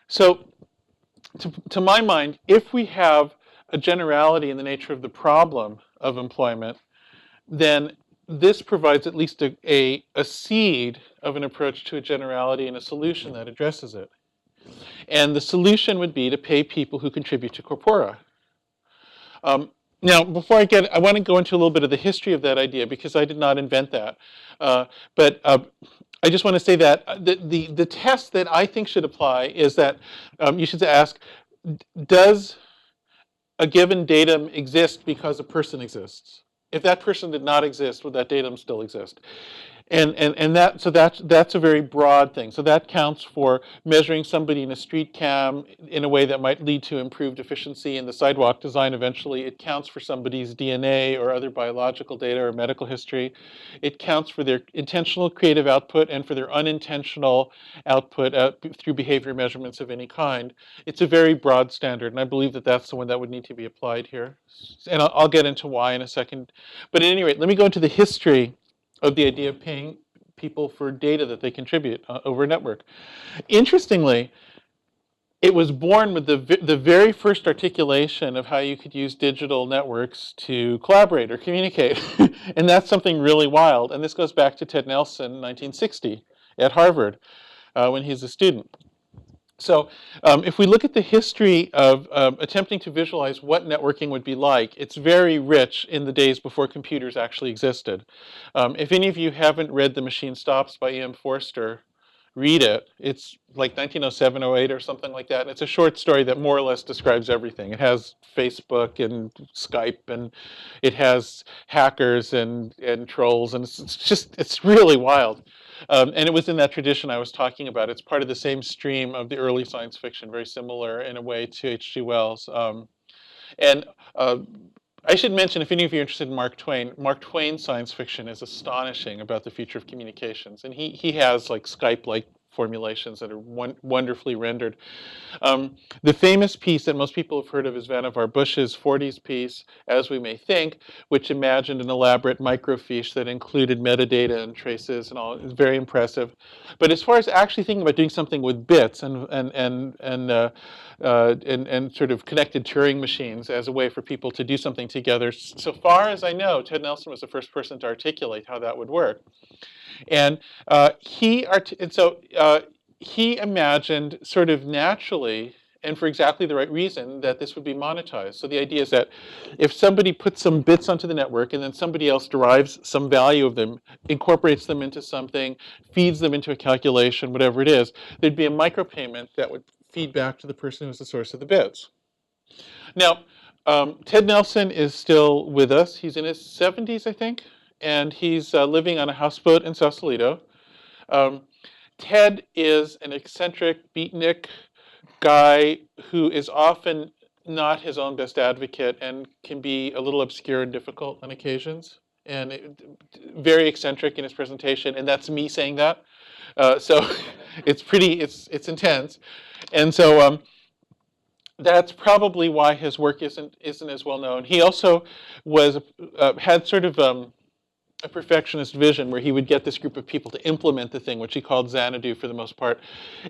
So, to my mind, if we have a generality in the nature of the problem of employment, then this provides at least a seed of an approach to a generality and a solution that addresses it. And the solution would be to pay people who contribute to corpora. Now, before I want to go into a little bit of the history of that idea, because I did not invent that. But I just want to say that the test that I think should apply is that you should ask, does a given datum exist because a person exists? If that person did not exist, would that datum still exist? And that's a very broad thing. So that counts for measuring somebody in a street cam in a way that might lead to improved efficiency in the sidewalk design eventually. It counts for somebody's DNA or other biological data or medical history. It counts for their intentional creative output and for their unintentional output through behavior measurements of any kind. It's a very broad standard, and I believe that that's the one that would need to be applied here. And I'll get into why in a second. But at any rate, let me go into the history of the idea of paying people for data that they contribute over a network. Interestingly, it was born with the very first articulation of how you could use digital networks to collaborate or communicate. And that's something really wild. And this goes back to Ted Nelson in 1960 at Harvard when he's a student. So if we look at the history of attempting to visualize what networking would be like, it's very rich in the days before computers actually existed. If any of you haven't read The Machine Stops by E.M. Forster, read it. It's like 1907, 08 or something like that. And it's a short story that more or less describes everything. It has Facebook and Skype, and it has hackers and trolls, and it's really wild. And it was in that tradition I was talking about. It's part of the same stream of the early science fiction, very similar in a way to H.G. Wells. And I should mention, if any of you are interested in Mark Twain's science fiction is astonishing about the future of communications. And he has like Skype-like formulations that are wonderfully rendered. The famous piece that most people have heard of is Vannevar Bush's 40s piece, As We May Think, which imagined an elaborate microfiche that included metadata and traces and all. It's very impressive. But as far as actually thinking about doing something with bits and sort of connected Turing machines as a way for people to do something together, so far as I know, Ted Nelson was the first person to articulate how that would work. And he imagined sort of naturally and for exactly the right reason, that this would be monetized. So the idea is that if somebody puts some bits onto the network and then somebody else derives some value of them, incorporates them into something, feeds them into a calculation, whatever it is, there'd be a micropayment that would feed back to the person who's the source of the bits. Now, Ted Nelson is still with us. He's in his 70s, I think, and he's living on a houseboat in Sausalito. Um, Ted is an eccentric, beatnik guy who is often not his own best advocate and can be a little obscure and difficult on occasions, and very eccentric in his presentation. And that's me saying that. So it's intense, and so that's probably why his work isn't as well known. He also was had sort of a perfectionist vision where he would get this group of people to implement the thing, which he called Xanadu for the most part,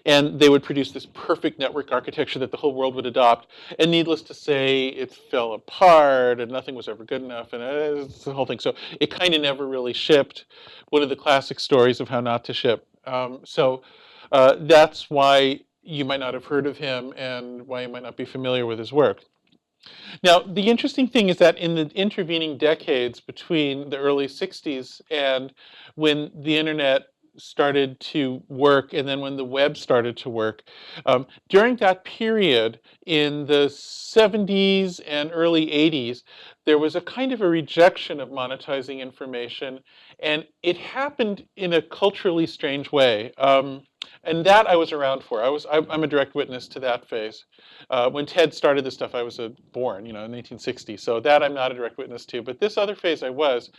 and they would produce this perfect network architecture that the whole world would adopt. And needless to say, it fell apart, and nothing was ever good enough, and it's the whole thing. So it kind of never really shipped. One of the classic stories of how not to ship. So that's why you might not have heard of him and why you might not be familiar with his work. Now, the interesting thing is that in the intervening decades between the early 60s and when the internet started to work and then when the web started to work, during that period in the 70s and early 80s, there was a kind of a rejection of monetizing information, and it happened in a culturally strange way. And that I was around for. I'm a direct witness to that phase. When Ted started this stuff, I was born, in 1960. So that I'm not a direct witness to. But this other phase I was.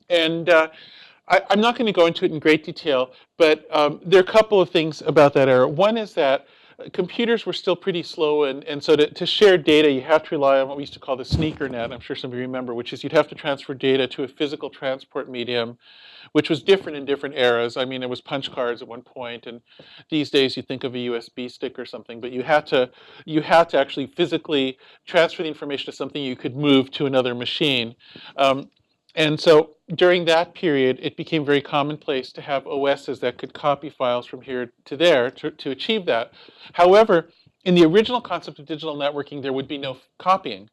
And I'm not going to go into it in great detail, but there are a couple of things about that era. One is that computers were still pretty slow, and so to share data, you have to rely on what we used to call the sneaker net. I'm sure some of you remember, which is you'd have to transfer data to a physical transport medium, which was different in different eras. I mean, it was punch cards at one point, and these days you think of a USB stick or something, but you had to actually physically transfer the information to something you could move to another machine. And so during that period, it became very commonplace to have OSs that could copy files from here to there to achieve that. However, in the original concept of digital networking, there would be no copying.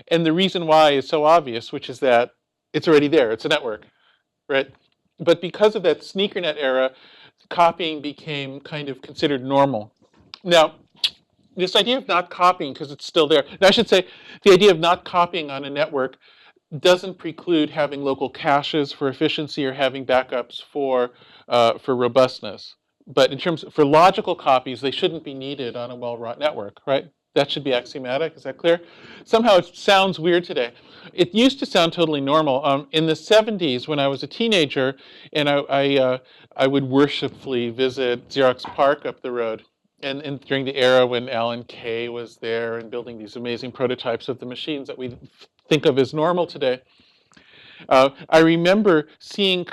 And the reason why is so obvious, which is that it's already there. It's a network, right? But because of that sneakernet era, copying became kind of considered normal. Now, this idea of not copying, because it's still there, and I should say, the idea of not copying on a network doesn't preclude having local caches for efficiency or having backups for robustness. But in terms for logical copies, they shouldn't be needed on a well-wrought network, right? That should be axiomatic. Is that clear? Somehow it sounds weird today. It used to sound totally normal. In the 70s, when I was a teenager, and I would worshipfully visit Xerox PARC up the road. And during the era when Alan Kay was there and building these amazing prototypes of the machines that we think of as normal today, I remember seeing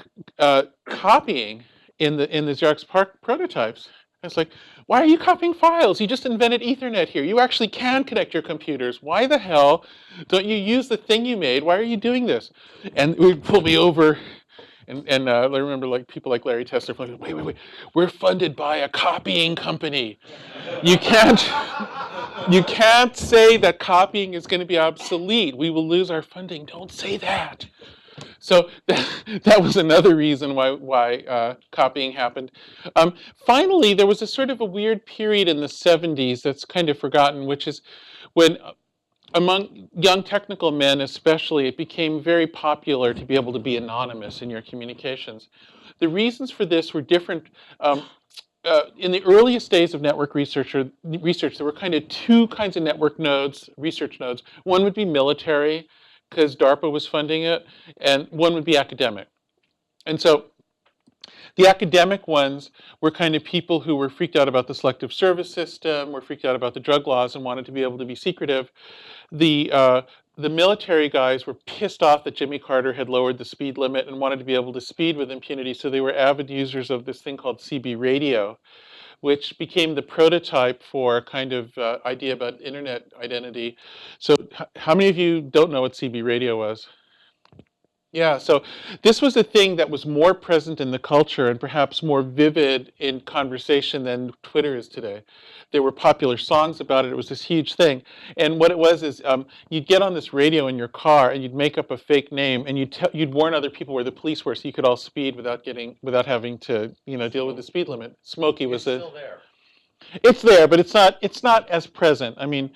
copying in the Xerox PARC prototypes. It's like, why are you copying files? You just invented Ethernet here. You actually can connect your computers. Why the hell don't you use the thing you made? Why are you doing this? And it would pull me over. And I remember like people like Larry Tesler, like, wait, we're funded by a copying company. You can't say that copying is going to be obsolete. We will lose our funding. Don't say that. So that was another reason why copying happened. Finally, there was a sort of a weird period in the 70s that's kind of forgotten, which is when among young technical men especially, it became very popular to be able to be anonymous in your communications. The reasons for this were different. In the earliest days of network research, there were kind of two kinds of network nodes, research nodes. One would be military, because DARPA was funding it, and one would be academic. And so the academic ones were kind of people who were freaked out about the selective service system, were freaked out about the drug laws, and wanted to be able to be secretive. The military guys were pissed off that Jimmy Carter had lowered the speed limit and wanted to be able to speed with impunity, so they were avid users of this thing called CB radio, which became the prototype for a kind of idea about internet identity. So how many of you don't know what CB radio was? Yeah, so this was a thing that was more present in the culture and perhaps more vivid in conversation than Twitter is today. There were popular songs about it. It was this huge thing. And what it was is you'd get on this radio in your car and you'd make up a fake name and you'd warn other people where the police were so you could all speed without having to deal with the speed limit. Smokey was It's still there. it's there, but it's not as present. I mean,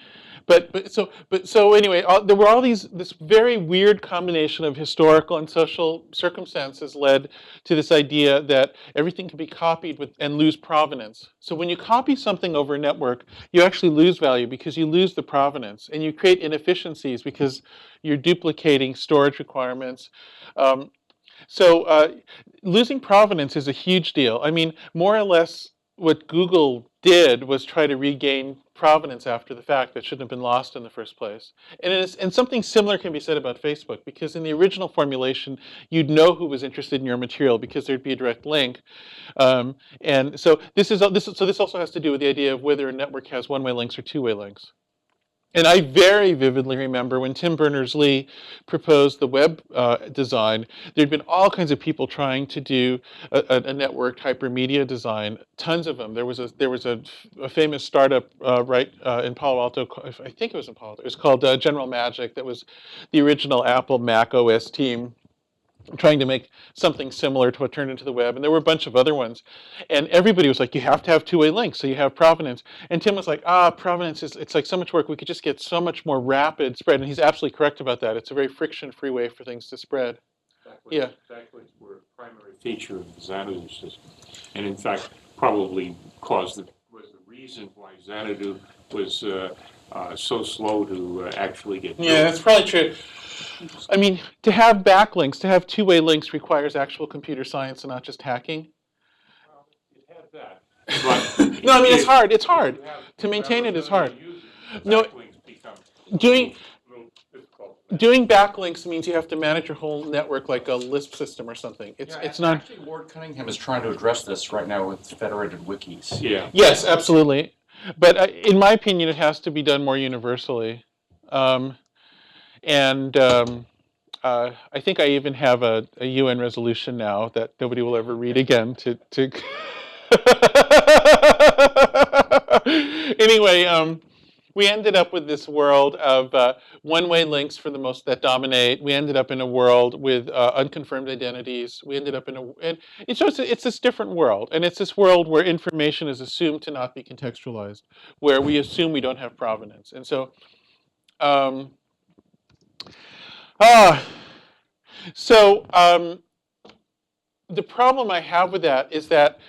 but so anyway, there were all this very weird combination of historical and social circumstances led to this idea that everything can be copied and lose provenance. So when you copy something over a network, you actually lose value because you lose the provenance, and you create inefficiencies because you're duplicating storage requirements. Um, so losing provenance is a huge deal. I mean, more or less, what Google did was try to regain provenance after the fact that shouldn't have been lost in the first place. And something similar can be said about Facebook, because in the original formulation, you'd know who was interested in your material because there'd be a direct link. And so this also has to do with the idea of whether a network has one-way links or two-way links. And I very vividly remember when Tim Berners-Lee proposed the web design, there'd been all kinds of people trying to do a networked hypermedia design, tons of them. There was a famous startup in Palo Alto, I think it was in Palo Alto, it was called General Magic, that was the original Apple Mac OS team, trying to make something similar to what turned into the web. And there were a bunch of other ones. And everybody was like, you have to have two-way links, so you have provenance. And Tim was like, provenance it's like so much work. We could just get so much more rapid spread. And he's absolutely correct about that. It's a very friction-free way for things to spread. Yeah. Backlinks were a primary feature of the Xanadu system. And in fact, probably was the reason why Xanadu was so slow to actually get built. Yeah, that's probably true. I mean, to have backlinks, to have two-way links requires actual computer science and not just hacking. Well, it had that. But No, I mean, it's hard. It's hard. To maintain it is hard. No, doing backlinks means you have to manage your whole network like a Lisp system or something. It's not. Actually, Ward Cunningham is trying to address this right now with federated wikis. Yeah. Yes, absolutely. But in my opinion, it has to be done more universally. I think I even have a UN resolution now that nobody will ever read again to Anyway, we ended up with this world of one-way links for the most that dominate. We ended up in a world with unconfirmed identities. We ended up and so it's this different world, and it's this world where information is assumed to not be contextualized, where we assume we don't have provenance, and so. The problem I have with that is that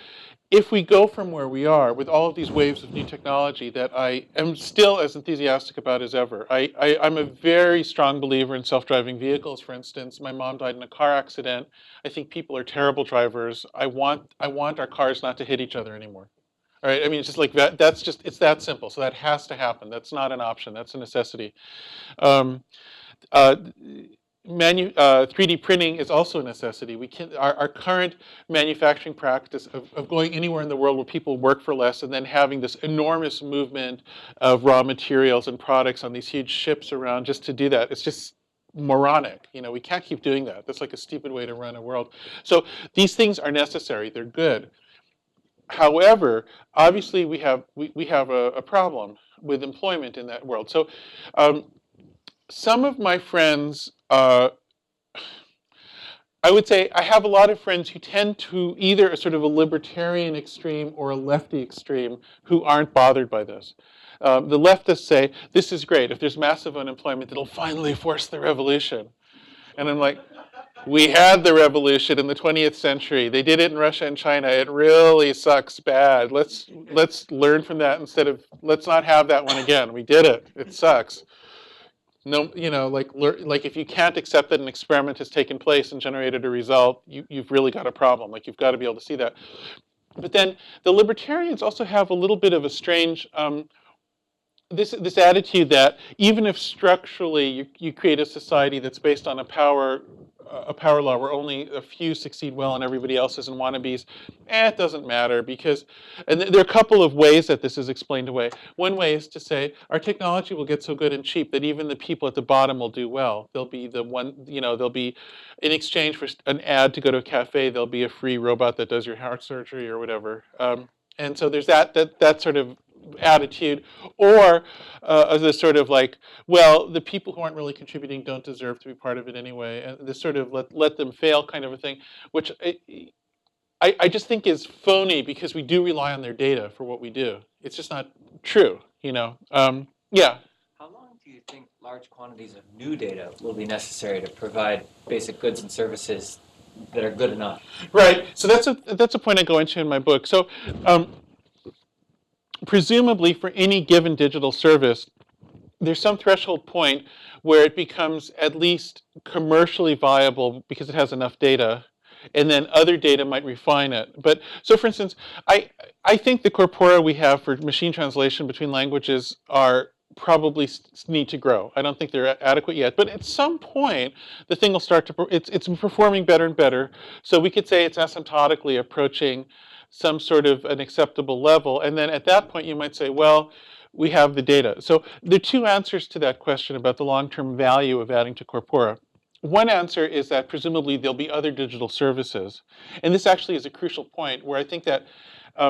if we go from where we are with all of these waves of new technology that I am still as enthusiastic about as ever. I'm a very strong believer in self-driving vehicles, for instance. My mom died in a car accident. I think people are terrible drivers. I want our cars not to hit each other anymore. All right, I mean, it's just like that. It's that simple. So that has to happen. That's not an option. That's a necessity. 3D printing is also a necessity. Our current manufacturing practice of going anywhere in the world where people work for less and then having this enormous movement of raw materials and products on these huge ships around just to do that, it's just moronic. We can't keep doing that. That's like a stupid way to run a world. So these things are necessary. They're good. However, obviously we have a problem with employment in that world. So some of my friends, I would say I have a lot of friends who tend to either a sort of a libertarian extreme or a lefty extreme who aren't bothered by this. The leftists say, this is great. If there's massive unemployment, it'll finally force the revolution. And I'm like, we had the revolution in the 20th century. They did it in Russia and China. It really sucks bad. Let's learn from that instead of, let's not have that one again. We did it. It sucks. No, like if you can't accept that an experiment has taken place and generated a result, you've really got a problem. Like you've got to be able to see that. But then the libertarians also have a little bit of a strange this attitude that even if structurally you create a society that's based on a power a power law where only a few succeed well and everybody else isn't wannabes, it doesn't matter because, and there are a couple of ways that this is explained away. One way is to say our technology will get so good and cheap that even the people at the bottom will do well. They'll be the one, they'll be, in exchange for an ad to go to a cafe, there'll be a free robot that does your heart surgery or whatever. And so there's that sort of attitude, or this sort of like, well, the people who aren't really contributing don't deserve to be part of it anyway, and this sort of let them fail kind of a thing, which I just think is phony because we do rely on their data for what we do. It's just not true, Yeah. How long do you think large quantities of new data will be necessary to provide basic goods and services that are good enough? Right. So that's a point I go into in my book. So presumably for any given digital service, there's some threshold point where it becomes at least commercially viable because it has enough data, and then other data might refine it. But so, for instance, I think the corpora we have for machine translation between languages are probably need to grow. I don't think they're adequate yet. But at some point, the thing will start to, it's performing better and better. So we could say it's asymptotically approaching some sort of an acceptable level. And then at that point, you might say, well, we have the data. So there are two answers to that question about the long-term value of adding to corpora. One answer is that presumably there'll be other digital services. And this actually is a crucial point where I think that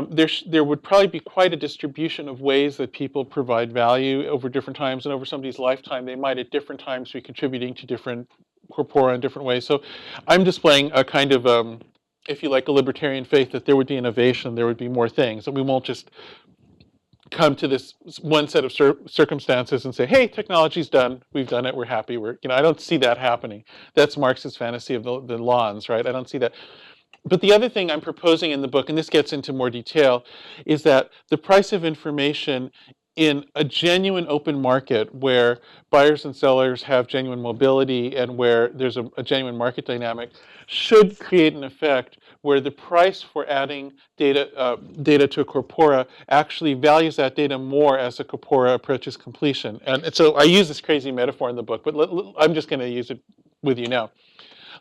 there would probably be quite a distribution of ways that people provide value over different times, and over somebody's lifetime, they might at different times be contributing to different corpora in different ways. So I'm displaying a kind of, if you like, a libertarian faith that there would be innovation, there would be more things, and we won't just come to this one set of circumstances and say, hey, technology's done, we've done it, we're happy, I don't see that happening. That's Marx's fantasy of the lawns, right? I don't see that. But the other thing I'm proposing in the book, and this gets into more detail, is that the price of information in a genuine open market where buyers and sellers have genuine mobility and where there's a genuine market dynamic should create an effect where the price for adding data to a corpora actually values that data more as a corpora approaches completion. And so I use this crazy metaphor in the book, but I'm just going to use it with you now.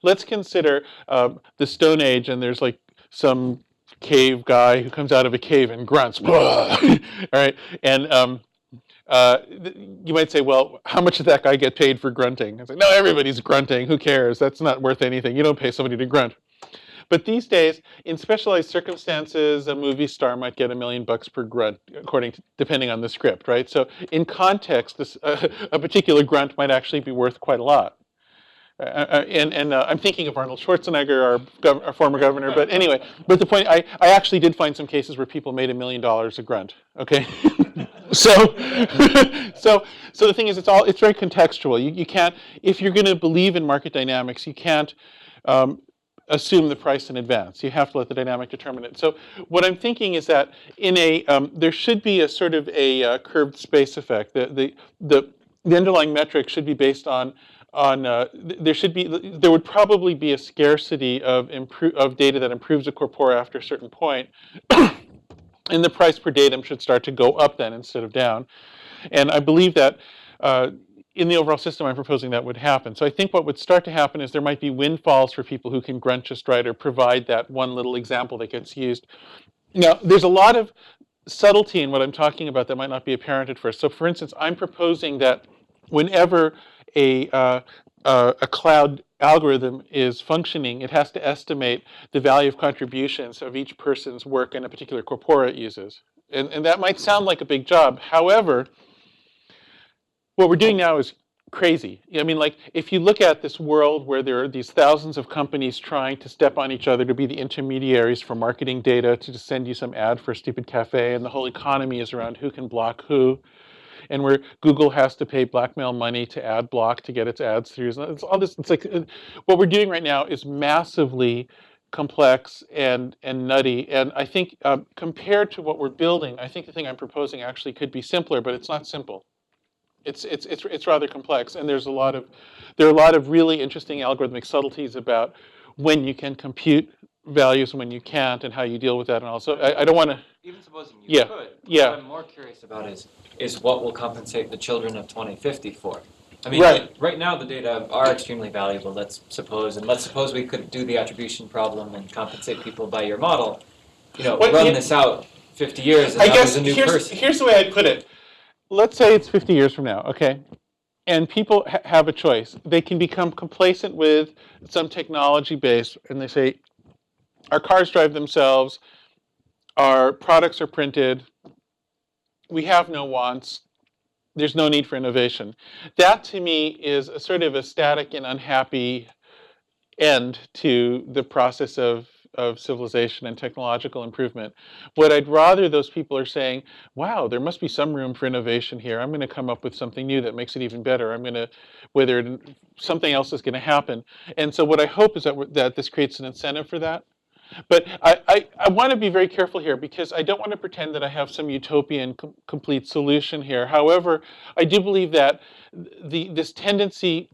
Let's consider the Stone Age, and there's like some cave guy who comes out of a cave and grunts. All right, and you might say, well, how much did that guy get paid for grunting? It's like, no, everybody's grunting. Who cares? That's not worth anything. You don't pay somebody to grunt. But these days, in specialized circumstances, a movie star might get $1 million per grunt, depending on the script, right? So in context, a particular grunt might actually be worth quite a lot. I'm thinking of Arnold Schwarzenegger, our former governor. But anyway, but the point, I actually did find some cases where people made $1 million a grunt. Okay, so the thing is, it's very contextual. You can't, if you're going to believe in market dynamics, you can't assume the price in advance. You have to let the dynamic determine it. So what I'm thinking is that there should be a sort of a curved space effect. The underlying metric should be based on there would probably be a scarcity of data that improves a corpora after a certain point, and the price per datum should start to go up then instead of down. And I believe that in the overall system I'm proposing that would happen. So I think what would start to happen is there might be windfalls for people who can grunt just right or provide that one little example that gets used. Now, there's a lot of subtlety in what I'm talking about that might not be apparent at first. So for instance, I'm proposing that whenever a cloud algorithm is functioning, it has to estimate the value of contributions of each person's work in a particular corpora it uses. And that might sound like a big job. However, what we're doing now is crazy. I mean, like, if you look at this world where there are these thousands of companies trying to step on each other to be the intermediaries for marketing data, to just send you some ad for a stupid cafe, and the whole economy is around who can block who, and where Google has to pay blackmail money to ad block to get its ads through. It's all this. It's like what we're doing right now is massively complex and nutty. And I think compared to what we're building, I think the thing I'm proposing actually could be simpler, but it's not simple. It's rather complex, and there are a lot of really interesting algorithmic subtleties about when you can compute values and when you can't, and how you deal with that. And also, I don't want to. Even supposing you could, yeah. what I'm more curious about is what will compensate the children of 2050 for. I mean, Right. right now the data are extremely valuable, let's suppose, and let's suppose we could do the attribution problem and compensate people by your model. What, Run this out 50 years and I now there's guess a new here's person. here's the way I'd put it. Let's say it's 50 years from now, okay? And people have a choice. They can become complacent with some technology base, and they say, our cars drive themselves, our products are printed, we have no wants, there's no need for innovation. That to me is a sort of a static and unhappy end to the process of civilization and technological improvement. What I'd rather those people are saying, wow, there must be some room for innovation here. I'm going to come up with something new that makes it even better. I'm going to, something else is going to happen. And so what I hope is that this creates an incentive for that. But I want to be very careful here because I don't want to pretend that I have some utopian complete solution here. However, I do believe that this tendency,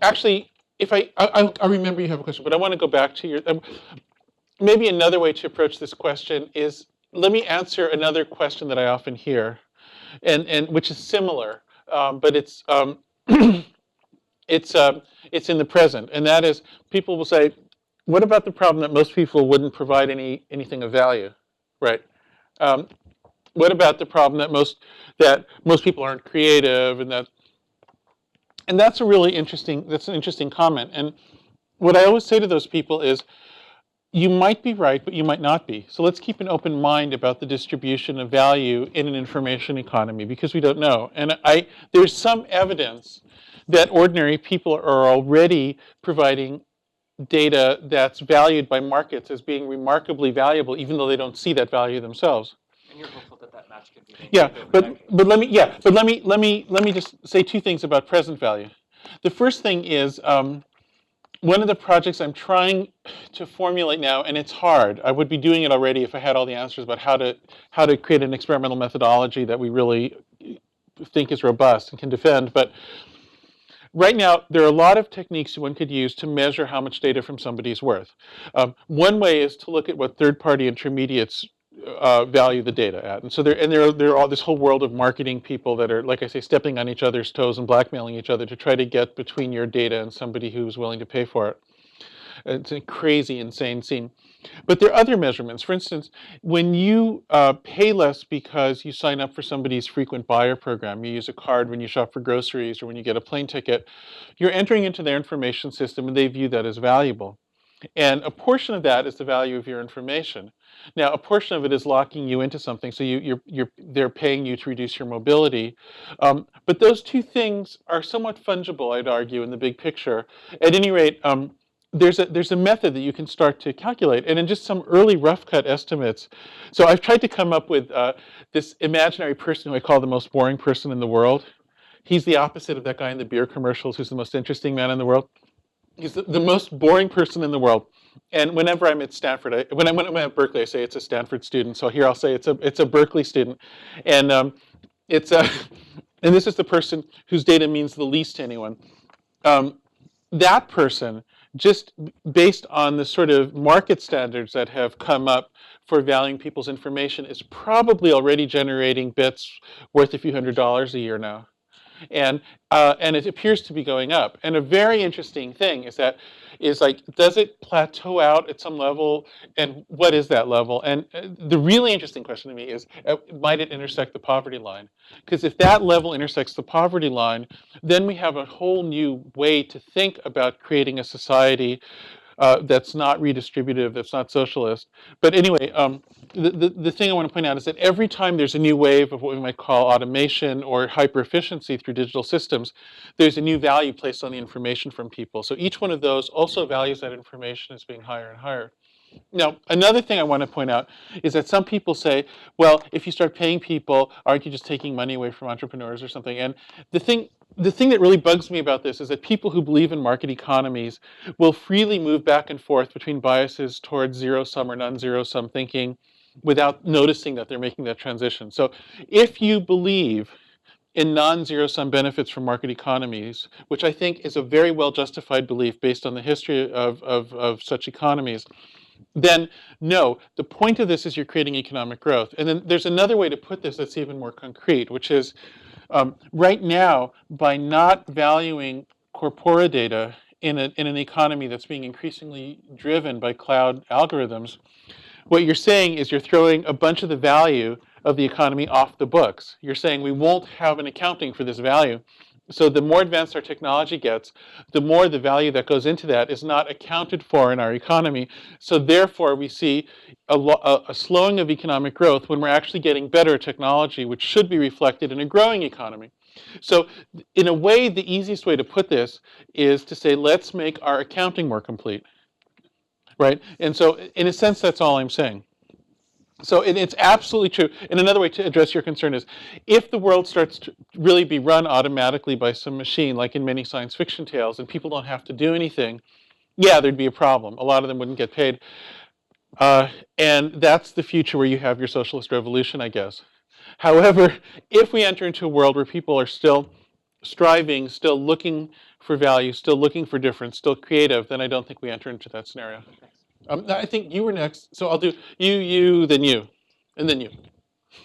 actually, if I remember you have a question, but I want to go back to your, maybe another way to approach this question is, let me answer another question that I often hear, and which is similar, but it's in the present, and that is, people will say, what about the problem that most people wouldn't provide anything of value, right? What about the problem that most people aren't creative, and that's an interesting comment. And what I always say to those people is, you might be right, but you might not be. So let's keep an open mind about the distribution of value in an information economy, because we don't know. And there's some evidence that ordinary people are already providing data that's valued by markets as being remarkably valuable, even though they don't see that value themselves. And you're hopeful that that match could be maintained Yeah, over but decades. but let me just say two things about present value. The first thing is, one of the projects I'm trying to formulate now, and it's hard. I would be doing it already if I had all the answers about how to create an experimental methodology that we really think is robust and can defend. But right now, there are a lot of techniques one could use to measure how much data from somebody is worth. One way is to look at what third-party intermediates value the data at, and so there are all this whole world of marketing people that are, like I say, stepping on each other's toes and blackmailing each other to try to get between your data and somebody who's willing to pay for it. It's a crazy, insane scene. But there are other measurements. For instance, when you pay less because you sign up for somebody's frequent buyer program, you use a card when you shop for groceries or when you get a plane ticket, you're entering into their information system and they view that as valuable. And a portion of that is the value of your information. Now, a portion of it is locking you into something, so they're paying you to reduce your mobility. But those two things are somewhat fungible, I'd argue, in the big picture. At any rate, there's a method that you can start to calculate, and in just some early rough cut estimates. So I've tried to come up with this imaginary person who I call the most boring person in the world. He's the opposite of that guy in the beer commercials who's the most interesting man in the world. He's the most boring person in the world. And whenever I'm at Stanford, when I'm at Berkeley, I say it's a Stanford student. So here I'll say it's a Berkeley student, and it's a, and this is the person whose data means the least to anyone. That person, just based on the sort of market standards that have come up for valuing people's information, is probably already generating bits worth a few $100s a year now. And it appears to be going up. And a very interesting thing is like, does it plateau out at some level? And what is that level? And the really interesting question to me is, might it intersect the poverty line? Because if that level intersects the poverty line, then we have a whole new way to think about creating a society that's not redistributive, that's not socialist. But anyway, the thing I want to point out is that every time there's a new wave of what we might call automation or hyper-efficiency through digital systems, there's a new value placed on the information from people. So each one of those also values that information as being higher and higher. Now, another thing I want to point out is that some people say, well, if you start paying people, aren't you just taking money away from entrepreneurs or something? And the thing that really bugs me about this is that people who believe in market economies will freely move back and forth between biases towards zero-sum or non-zero-sum thinking without noticing that they're making that transition. So if you believe in non-zero-sum benefits from market economies, which I think is a very well-justified belief based on the history of such economies, then no, the point of this is you're creating economic growth. And then there's another way to put this that's even more concrete, which is Right now, by not valuing corpora data in an economy that's being increasingly driven by cloud algorithms, what you're saying is you're throwing a bunch of the value of the economy off the books. You're saying we won't have an accounting for this value. So the more advanced our technology gets, the more the value that goes into that is not accounted for in our economy. So therefore, we see a slowing of economic growth when we're actually getting better technology, which should be reflected in a growing economy. So in a way, the easiest way to put this is to say, let's make our accounting more complete. Right? And so in a sense, that's all I'm saying. So it's absolutely true. And another way to address your concern is, if the world starts to really be run automatically by some machine, like in many science fiction tales, and people don't have to do anything, yeah, there'd be a problem. A lot of them wouldn't get paid. And that's the future where you have your socialist revolution, I guess. However, if we enter into a world where people are still striving, still looking for value, still looking for difference, still creative, then I don't think we enter into that scenario. I think you were next, so I'll do you, then you, and then you.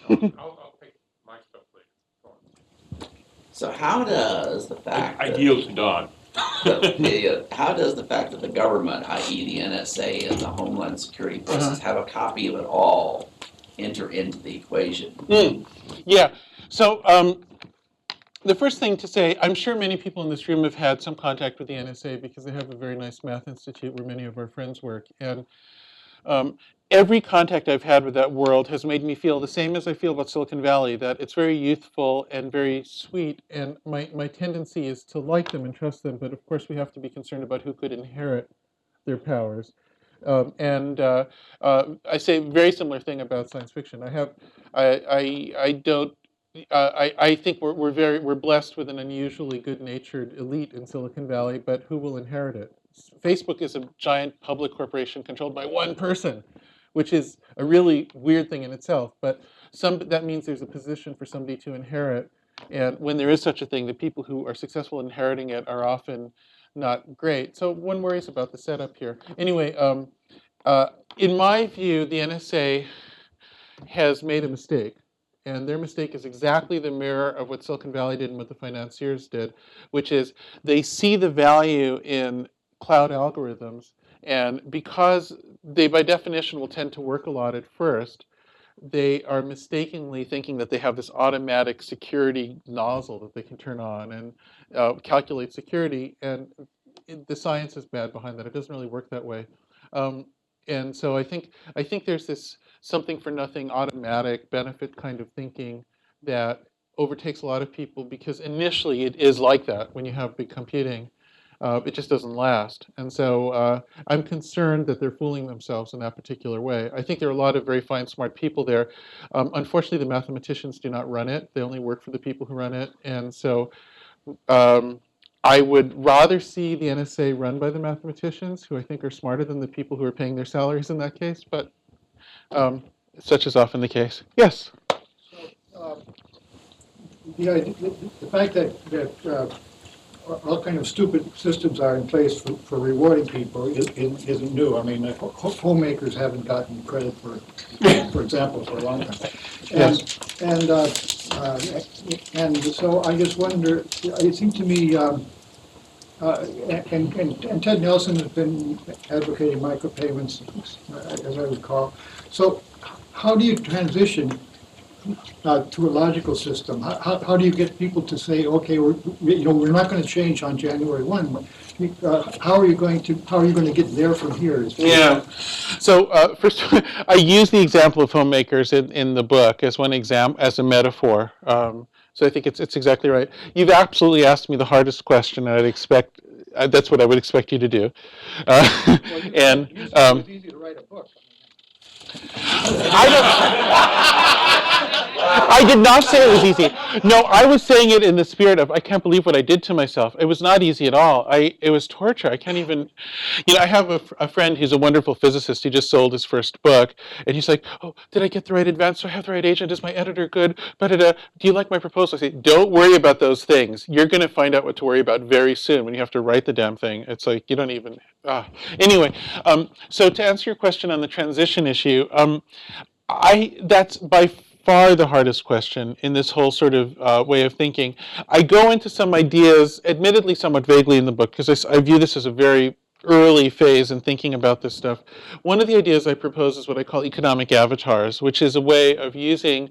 I'll take my stuff later. So how does the fact I that, yield to Don. how does the fact that the government, i.e. the NSA and the Homeland Security forces, have a copy of it all enter into the equation? Yeah, so the first thing to say, I'm sure many people in this room have had some contact with the NSA because they have a very nice math institute where many of our friends work. And every contact I've had with that world has made me feel the same as I feel about Silicon Valley, that it's very youthful and very sweet. And my tendency is to like them and trust them. But of course, we have to be concerned about who could inherit their powers. I say a very similar thing about science fiction. I think we're blessed with an unusually good-natured elite in Silicon Valley, but who will inherit it? Facebook is a giant public corporation controlled by one person, which is a really weird thing in itself. But that means there's a position for somebody to inherit, and when there is such a thing, the people who are successful in inheriting it are often not great. So one worries about the setup here. Anyway, in my view, the NSA has made a mistake. And their mistake is exactly the mirror of what Silicon Valley did and what the financiers did, which is they see the value in cloud algorithms. And because they, by definition, will tend to work a lot at first, they are mistakenly thinking that they have this automatic security nozzle that they can turn on and calculate security. And the science is bad behind that. It doesn't really work that way. And so I think there's this something for nothing automatic benefit kind of thinking that overtakes a lot of people, because initially it is like that when you have big computing. It just doesn't last. And so I'm concerned that they're fooling themselves in that particular way. I think there are a lot of very fine, smart people there. Unfortunately, the mathematicians do not run it. They only work for the people who run it. And so I would rather see the NSA run by the mathematicians, who I think are smarter than the people who are paying their salaries in that case, but such is often the case. Yes? The fact that all kind of stupid systems are in place for rewarding people isn't new. I mean, homemakers haven't gotten credit for example, for a long time. And so I just wonder, it seems to me, and Ted Nelson has been advocating micropayments, as I recall. So how do you transition to a logical system? How do you get people to say, okay, we're not going to change on January 1. How are you going to get there from here? Yeah. So first, I use the example of homemakers in the book as one example, as a metaphor. So I think it's exactly right. You've absolutely asked me the hardest question, and I'd expect that's what I would expect you to do. And it's easy to write a book. I did not say it was easy. No, I was saying it in the spirit of, I can't believe what I did to myself. It was not easy at all. It was torture. I can't even, I have a friend who's a wonderful physicist. He just sold his first book, and he's like, oh, did I get the right advance? Do I have the right agent? Is my editor good? Do you like my proposal? I say, don't worry about those things. You're going to find out what to worry about very soon when you have to write the damn thing. It's like, you don't even, Anyway, so to answer your question on the transition issue, that's by far the hardest question in this whole sort of way of thinking. I go into some ideas, admittedly somewhat vaguely in the book, because I view this as a very early phase in thinking about this stuff. One of the ideas I propose is what I call economic avatars, which is a way of using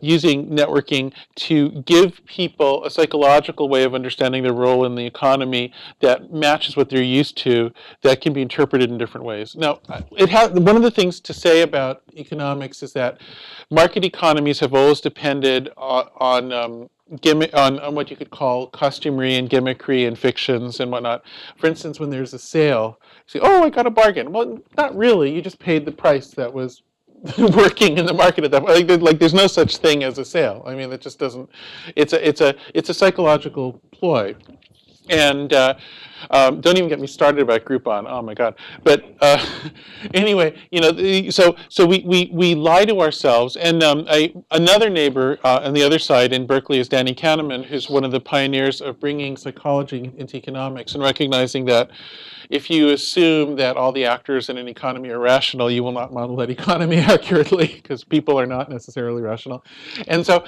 using networking to give people a psychological way of understanding their role in the economy that matches what they're used to, that can be interpreted in different ways. Now, one of the things to say about economics is that market economies have always depended on what you could call costumery and gimmickry and fictions and whatnot. For instance, when there's a sale, you say, "Oh, I got a bargain." Well, not really. You just paid the price that was working in the market at that point. Like there's no such thing as a sale. I mean, it just doesn't. It's a psychological ploy. And don't even get me started about Groupon. Oh my God! But anyway, so we lie to ourselves. And another neighbor on the other side in Berkeley is Danny Kahneman, who's one of the pioneers of bringing psychology into economics and recognizing that if you assume that all the actors in an economy are rational, you will not model that economy accurately because people are not necessarily rational. And so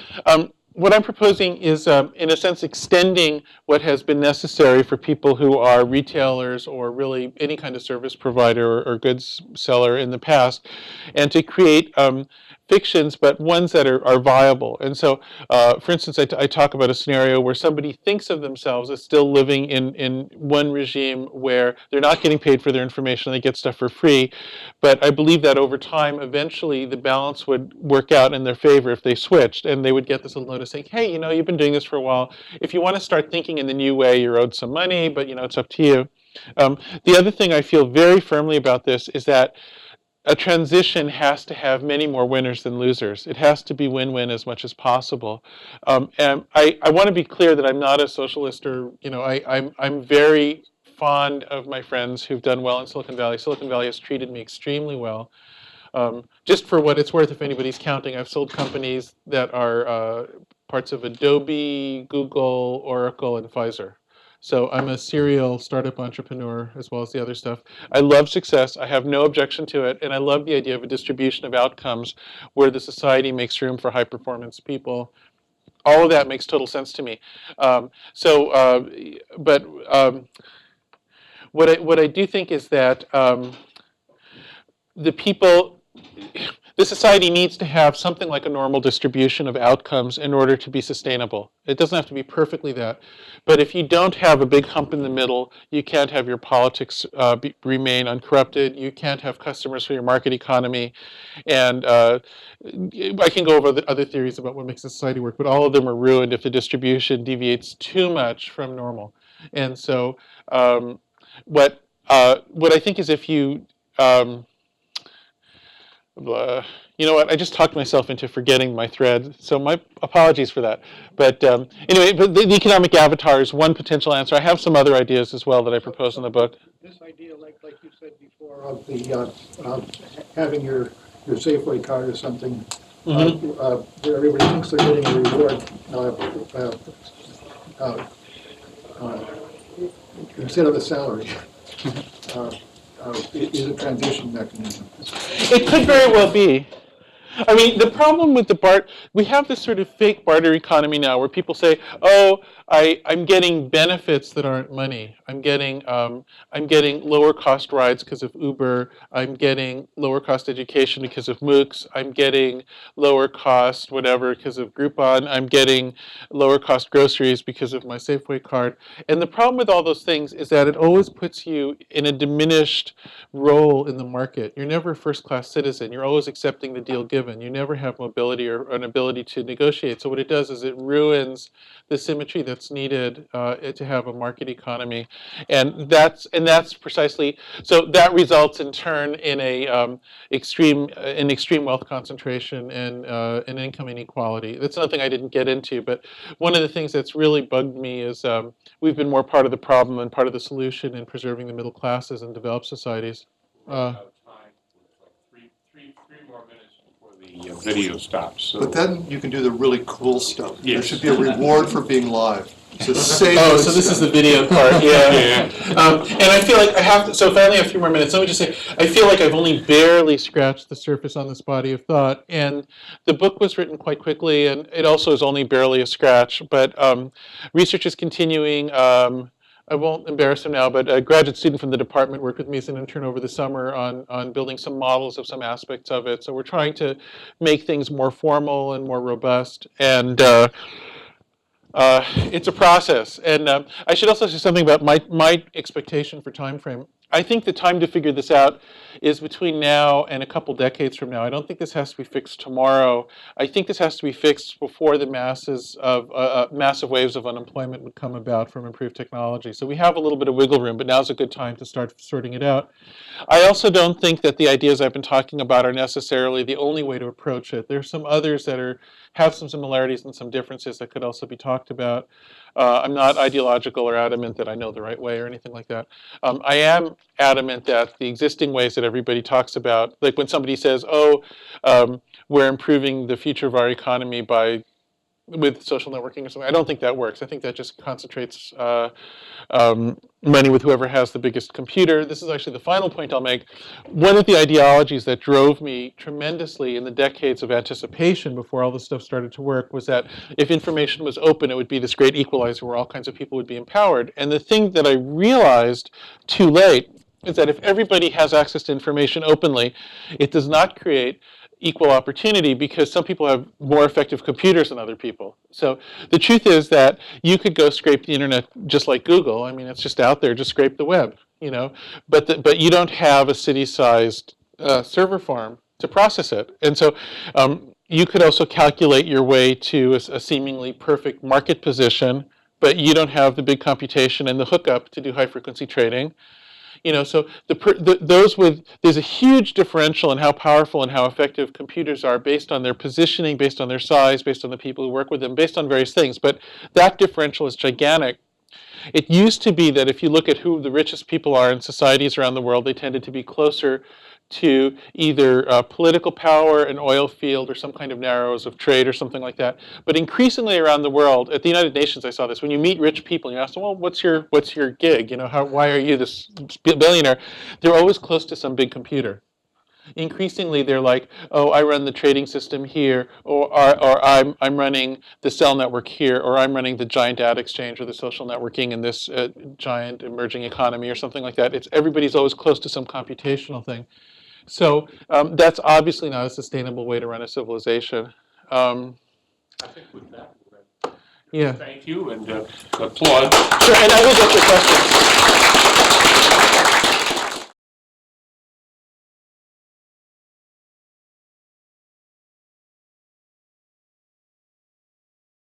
what I'm proposing is, in a sense, extending what has been necessary for people who are retailers or really any kind of service provider or goods seller in the past, and to create fictions, but ones that are viable. And so, for instance, I talk about a scenario where somebody thinks of themselves as still living in one regime where they're not getting paid for their information, they get stuff for free. But I believe that over time, eventually, the balance would work out in their favor if they switched, and they would get this little notice saying, "Hey, you've been doing this for a while. If you want to start thinking in the new way, you're owed some money, but it's up to you." The other thing I feel very firmly about this is that a transition has to have many more winners than losers. It has to be win-win as much as possible. And I want to be clear that I'm not a socialist, or I'm very fond of my friends who've done well in Silicon Valley. Silicon Valley has treated me extremely well. Just for what it's worth, if anybody's counting, I've sold companies that are parts of Adobe, Google, Oracle, and Pfizer. So I'm a serial startup entrepreneur as well as the other stuff. I love success. I have no objection to it. And I love the idea of a distribution of outcomes where the society makes room for high performance people. All of that makes total sense to me. What I do think is that the society needs to have something like a normal distribution of outcomes in order to be sustainable. It doesn't have to be perfectly that. But if you don't have a big hump in the middle, you can't have your politics remain uncorrupted. You can't have customers for your market economy. And I can go over the other theories about what makes a society work, but all of them are ruined if the distribution deviates too much from normal. And so what I think is if you... you know what? I just talked myself into forgetting my thread, so my apologies for that. But anyway, the economic avatar is one potential answer. I have some other ideas as well that I propose in the book. This idea, like you said before, of the having your Safeway card or something, where everybody thinks they're getting a reward instead of a salary. Is a transition mechanism. It could very well be. I mean, the problem with we have this sort of fake barter economy now where people say, "Oh, I'm getting benefits that aren't money. I'm getting lower cost rides because of Uber. I'm getting lower cost education because of MOOCs. I'm getting lower cost whatever because of Groupon. I'm getting lower cost groceries because of my Safeway card." And the problem with all those things is that it always puts you in a diminished role in the market. You're never a first-class citizen. You're always accepting the deal given. You never have mobility or an ability to negotiate. So what it does is it ruins the symmetry that's needed to have a market economy, and that's precisely, so that results in turn in extreme wealth concentration and an income inequality. That's another thing I didn't get into, but one of the things that's really bugged me is we've been more part of the problem than part of the solution in preserving the middle classes in developed societies. Three more minutes before the video stops. So. But then you can do the really cool stuff. Yes. There should be a reward for being live. So say Oh, so this is the video part, yeah. And I feel like I have to, so if I only have a few more minutes, let me just say, I feel like I've only barely scratched the surface on this body of thought. And the book was written quite quickly, and it also is only barely a scratch. But research is continuing. I won't embarrass him now, but a graduate student from the department worked with me as an intern over the summer on building some models of some aspects of it. So we're trying to make things more formal and more robust. And it's a process. And I should also say something about my expectation for time frame. I think the time to figure this out is between now and a couple decades from now. I don't think this has to be fixed tomorrow. I think this has to be fixed before the massive waves of unemployment would come about from improved technology. So we have a little bit of wiggle room, but now's a good time to start sorting it out. I also don't think that the ideas I've been talking about are necessarily the only way to approach it. There's some others that have some similarities and some differences that could also be talked about. I'm not ideological or adamant that I know the right way or anything like that. I am adamant that the existing ways that everybody talks about, like when somebody says, oh, we're improving the future of our economy with social networking or something, I don't think that works. I think that just concentrates money with whoever has the biggest computer. This is actually the final point I'll make. One of the ideologies that drove me tremendously in the decades of anticipation before all this stuff started to work was that if information was open, it would be this great equalizer where all kinds of people would be empowered. And the thing that I realized too late is that if everybody has access to information openly, it does not create equal opportunity because some people have more effective computers than other people. So the truth is that you could go scrape the internet just like Google. I mean, it's just out there, just scrape the web, but you don't have a city-sized server farm to process it. And so you could also calculate your way to a seemingly perfect market position, but you don't have the big computation and the hookup to do high-frequency trading. So there's a huge differential in how powerful and how effective computers are based on their positioning, based on their size, based on the people who work with them, based on various things. But that differential is gigantic. It used to be that if you look at who the richest people are in societies around the world, they tended to be closer to either political power, an oil field, or some kind of narrows of trade or something like that. But increasingly around the world, at the United Nations I saw this, when you meet rich people and you ask them, well, what's your gig? Why are you this billionaire? They're always close to some big computer. Increasingly, they're like, oh, I run the trading system here, or I'm running the cell network here, or I'm running the giant data exchange or the social networking in this giant emerging economy or something like that. Everybody's always close to some computational thing. So that's obviously not a sustainable way to run a civilization. I think with that, Yeah. thank you and applaud. Sure, and I will get your questions.